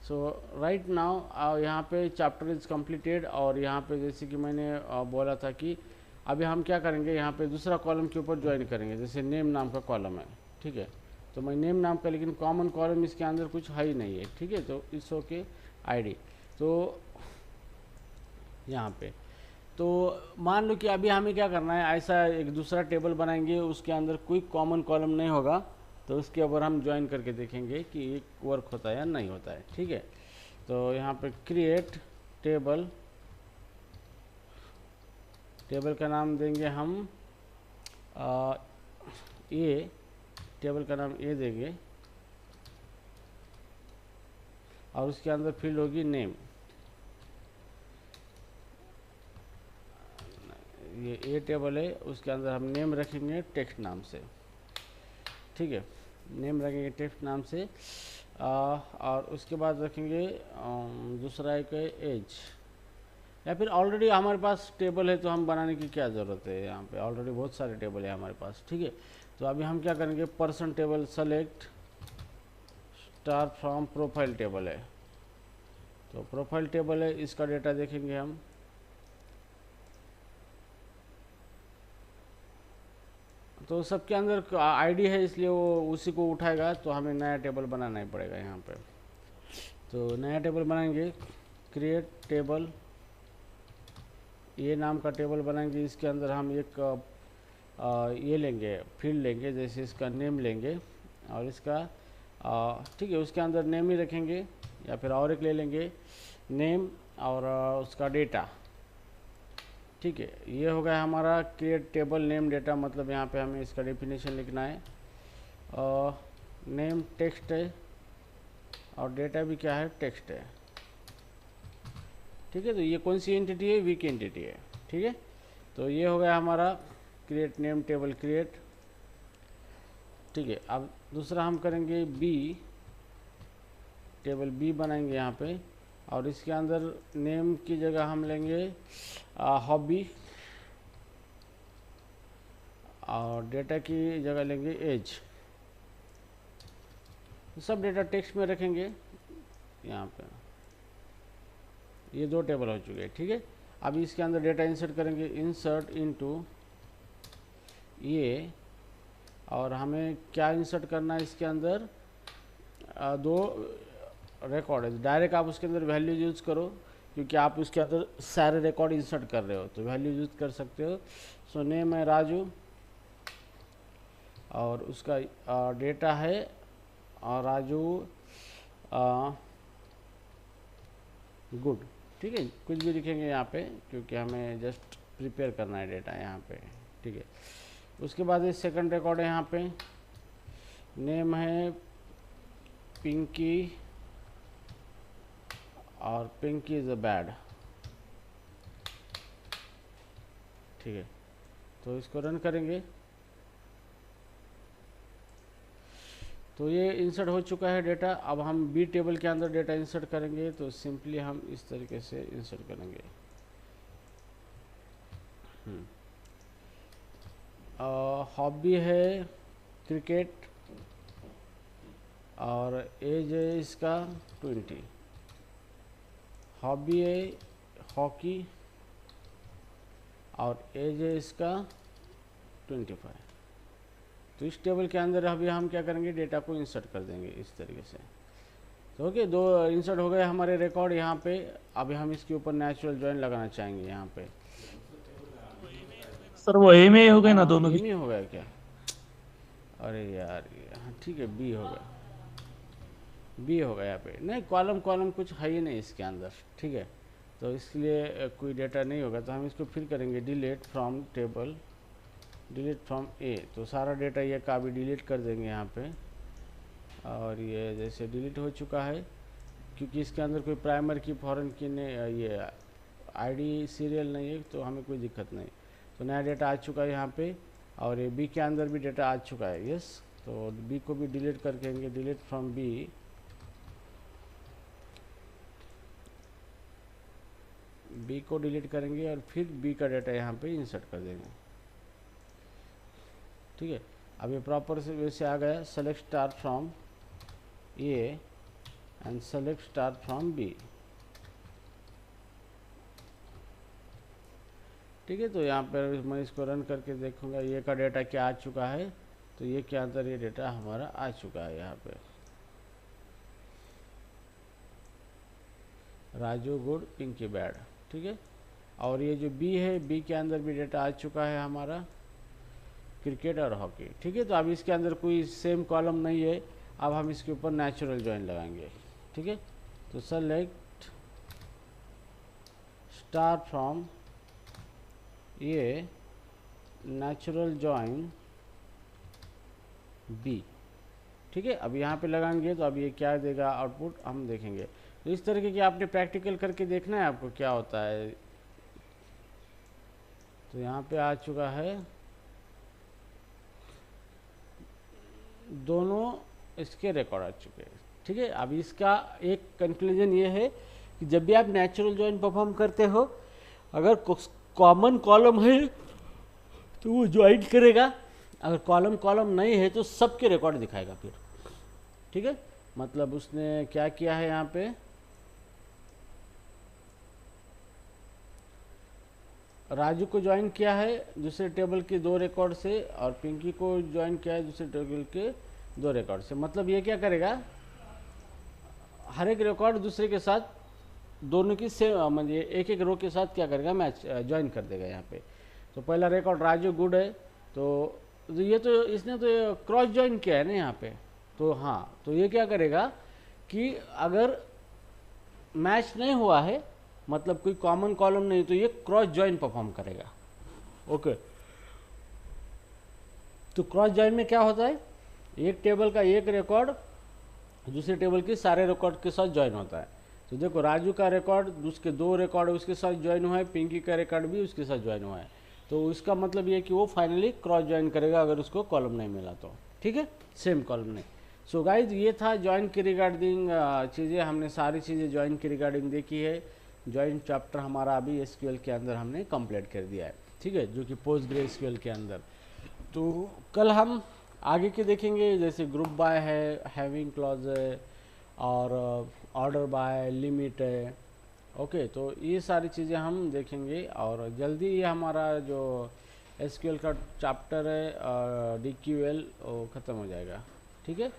सो राइट नाउ यहाँ पे चैप्टर इज कंप्लीटेड, और यहाँ पे जैसे कि मैंने बोला था कि अभी हम क्या करेंगे, यहाँ पे दूसरा कॉलम के ऊपर ज्वाइन करेंगे, जैसे नेम नाम का कॉलम है। ठीक है, तो मैं नेम नाम का, लेकिन कॉमन कॉलम इसके अंदर कुछ है ही नहीं है। ठीक है, तो इट्स ओके आईडी, तो यहाँ पे तो मान लो कि अभी हमें क्या करना है, ऐसा एक दूसरा टेबल बनाएंगे, उसके अंदर कोई कॉमन कॉलम नहीं होगा, तो उसके ऊपर हम ज्वाइन करके देखेंगे कि ये वर्क होता है या नहीं होता है। ठीक है, तो यहाँ पे क्रिएट टेबल, टेबल का नाम देंगे हम ए, टेबल का नाम ए देंगे, और उसके अंदर फील्ड होगी नेम, ये ए टेबल है, उसके अंदर हम नेम रखेंगे टेक्स्ट नाम से। ठीक है, नेम रखेंगे टेक्स्ट नाम से, और उसके बाद रखेंगे दूसरा एक एज, या फिर ऑलरेडी हमारे पास टेबल है तो हम बनाने की क्या ज़रूरत है, यहाँ पे ऑलरेडी बहुत सारे टेबल है हमारे पास। ठीक है, तो अभी हम क्या करेंगे, person table select star from profile table है, तो प्रोफाइल टेबल है, इसका डेटा देखेंगे हम। तो सबके अंदर आईडी है, इसलिए वो उसी को उठाएगा, तो हमें नया टेबल बनाना ही पड़ेगा यहाँ पे। तो नया टेबल बनाएंगे, क्रिएट टेबल, ये नाम का टेबल बनाएंगे। इसके अंदर हम एक ये लेंगे, फील्ड लेंगे, जैसे इसका नेम लेंगे और इसका ठीक है, उसके अंदर नेम ही रखेंगे, या फिर और एक ले लेंगे नेम और उसका डेटा। ठीक है, ये हो गया हमारा क्रिएट टेबल नेम डेटा। मतलब यहाँ पे हमें इसका डेफिनेशन लिखना है, नेम टेक्स्ट है और डेटा भी क्या है, टेक्स्ट है। ठीक है, तो ये कौन सी एंटिटी है, वीक एंटिटी है। ठीक है, तो ये हो गया हमारा क्रिएट नेम टेबल क्रिएट। ठीक है, अब दूसरा हम करेंगे बी, टेबल बी बनाएंगे यहाँ पे, और इसके अंदर नेम की जगह हम लेंगे हॉबी और डेटा की जगह लेंगे एज। सब डेटा टेक्स्ट में रखेंगे यहाँ पे। ये दो टेबल हो चुके हैं। ठीक है, अब इसके अंदर डेटा इंसर्ट करेंगे, इंसर्ट इनटू ये, और हमें क्या इंसर्ट करना है इसके अंदर, दो रिकॉर्ड है। डायरेक्ट आप उसके अंदर वैल्यू यूज करो, क्योंकि आप उसके अंदर सारे रिकॉर्ड इंसर्ट कर रहे हो, तो वैल्यू यूज कर सकते हो। सो नेम है राजू और उसका डेटा है और राजू गुड। ठीक है, कुछ भी लिखेंगे यहाँ पे, क्योंकि हमें जस्ट प्रिपेयर करना है डेटा यहाँ पे। ठीक है, उसके बाद ये सेकंड रिकॉर्ड है, यहाँ पे नेम है पिंकी और पिंकी इज़ अ बैड। ठीक है, तो इसको रन करेंगे तो ये इंसर्ट हो चुका है डेटा। अब हम बी टेबल के अंदर डेटा इंसर्ट करेंगे, तो सिंपली हम इस तरीके से इंसर्ट करेंगे। हॉबी है क्रिकेट और एज है इसका 20। हॉबी है हॉकी और एज है इसका 25। तो इस टेबल के अंदर अभी हम क्या करेंगे, डेटा को इंसर्ट कर देंगे इस तरीके से। तो ओके, दो इंसर्ट हो गए हमारे रिकॉर्ड यहाँ पे। अभी हम इसके ऊपर नेचुरल जॉइन लगाना चाहेंगे यहाँ पे। सर वो ए में हो गए ना दोनों ए भी? में हो गया क्या? अरे यार, हाँ ठीक है, बी हो गया, बी हो गया यहाँ पे। नहीं, कॉलम कुछ है ही नहीं इसके अंदर। ठीक है, तो इसलिए कोई डेटा नहीं होगा। तो हम इसको फिर करेंगे delete from table, delete from A. तो सारा डेटा ये का भी डिलीट कर देंगे यहाँ पे। और ये जैसे डिलीट हो चुका है, क्योंकि इसके अंदर कोई प्राइमर की फॉरेन की नहीं, ये आईडी सीरियल नहीं है, तो हमें कोई दिक्कत नहीं। तो नया डेटा आ चुका है यहाँ पे, और ये बी के अंदर भी डेटा आ चुका है। यस, तो बी को भी डिलीट कर देंगे, डिलीट फ्रॉम बी। बी को डिलीट करेंगे और फिर बी का डेटा यहाँ पे इंसर्ट कर देंगे। ठीक है, अब ये प्रॉपर से वैसे आ गया। Select star from A and select star from B. ठीक है, तो यहाँ पर मैं इसको रन करके देखूंगा ये का डेटा क्या आ चुका है। तो ये के अंदर ये डेटा हमारा आ चुका है यहाँ पे, राजू गुड पिंकी बैड। ठीक है, और ये जो बी है, बी के अंदर भी डेटा आ चुका है हमारा, क्रिकेट और हॉकी। ठीक है, तो अब इसके अंदर कोई सेम कॉलम नहीं है। अब हम इसके ऊपर नेचुरल जॉइन लगाएंगे। ठीक है, तो सेलेक्ट स्टार फ्रॉम ये नेचुरल जॉइन बी। ठीक है, अब यहाँ पे लगाएंगे तो अब ये क्या देगा आउटपुट हम देखेंगे। तो इस तरीके की आपने प्रैक्टिकल करके देखना है आपको क्या होता है। तो यहाँ पे आ चुका है, दोनों इसके रिकॉर्ड आ चुके हैं। ठीक है, अब इसका एक कंक्लूजन ये है कि जब भी आप नेचुरल जॉइन परफॉर्म करते हो, अगर कॉमन कॉलम है तो वो ज्वाइन करेगा, अगर कॉलम नहीं है तो सबके रिकॉर्ड दिखाएगा फिर। ठीक है, मतलब उसने क्या किया है, यहाँ पे राजू को ज्वाइन किया है दूसरे टेबल के 2 रिकॉर्ड से, और पिंकी को ज्वाइन किया है दूसरे टेबल के 2 रिकॉर्ड से। मतलब ये क्या करेगा, हर एक रिकॉर्ड दूसरे के साथ दोनों की सेम म्हणजे एक एक रो के साथ क्या करेगा, मैच ज्वाइन कर देगा यहाँ पे। तो पहला रिकॉर्ड राजू गुड है, तो ये तो इसने तो क्रॉस ज्वाइन किया है ना यहाँ पे। तो हाँ, तो ये क्या करेगा कि अगर मैच नहीं हुआ है, मतलब कोई कॉमन कॉलम नहीं, तो ये क्रॉस ज्वाइन परफॉर्म करेगा। ओके, तो क्रॉस ज्वाइन में क्या होता है, एक टेबल का एक रिकॉर्ड दूसरे टेबल के सारे रिकॉर्ड के साथ ज्वाइन होता है। तो देखो राजू का रिकॉर्ड उसके 2 रिकॉर्ड उसके साथ ज्वाइन हुआ है, पिंकी का रिकॉर्ड भी उसके साथ ज्वाइन हुआ है। तो इसका मतलब ये कि वो फाइनली क्रॉस ज्वाइन करेगा अगर उसको कॉलम नहीं मिला तो, ठीक है, सेम कॉलम नहीं। सो गाइज ये था ज्वाइन के रिगार्डिंग चीज़ें, हमने सारी चीज़ें ज्वाइन के रिगार्डिंग देखी है। ज्वाइन चैप्टर हमारा अभी एसक्यूएल के अंदर हमने कंप्लीट कर दिया है, ठीक है, जो कि पोस्ट ग्रे एसक्यूएल के अंदर। तो कल हम आगे के देखेंगे, जैसे ग्रुप बाय है, हैविंग क्लॉज है, और ऑर्डर बाय, लिमिट है। ओके, तो ये सारी चीज़ें हम देखेंगे, और जल्दी ये हमारा जो एसक्यूएल का चैप्टर है डीक्यूएल वो ख़त्म हो जाएगा, ठीक है।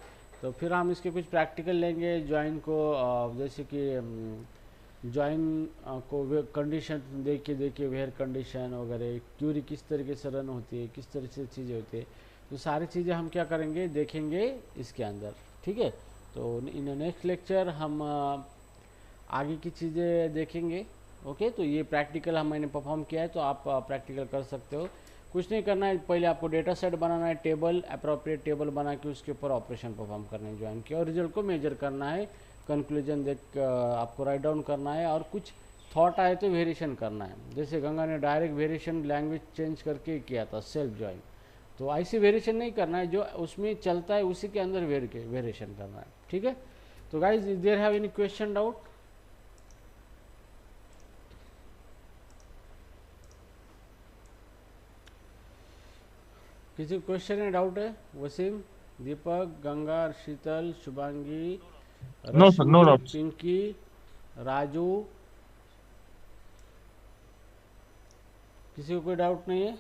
तो फिर हम इसके कुछ प्रैक्टिकल लेंगे ज्वाइन को, जैसे कि ज्वाइन को कंडीशन देखिए वेयर कंडीशन वगैरह, क्यूरी किस तरीके से रन होती है, किस तरह से चीज़ें होती है, तो सारी चीज़ें हम क्या करेंगे, देखेंगे इसके अंदर, ठीक है। तो इन नेक्स्ट लेक्चर हम आगे की चीज़ें देखेंगे। ओके, तो ये प्रैक्टिकल मैंने परफॉर्म किया है, तो आप प्रैक्टिकल कर सकते हो। कुछ नहीं करना है, पहले आपको डेटा सेट बनाना है, टेबल अप्रोप्रिएट टेबल बना के उसके ऊपर ऑपरेशन परफॉर्म करने है ज्वाइन के, और रिजल्ट को मेजर करना है, कंक्लूजन देख आपको राइट डाउन करना है, और कुछ थॉट आए तो वेरिएशन करना है। जैसे गंगा ने डायरेक्ट वेरिएशन लैंग्वेज चेंज करके किया था सेल्फ ज्वाइन, तो ऐसी वेरिएशन नहीं करना है, जो उसमें चलता है उसी के अंदर वेरिएशन करना है, ठीक है। तो guys there have any question doubt? किसी क्वेश्चन है, डाउट है? वसीम, दीपक, गंगा, शीतल, शुभांगी, No sir, no रश्मि, doubts. पिंकी, राजू, किसी को कोई डाउट नहीं है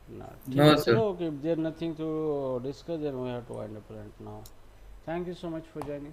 ना? ठीक नो है, सर। चलो, okay, there nothing to discuss, then we have to wind up now. Thank you so much for joining.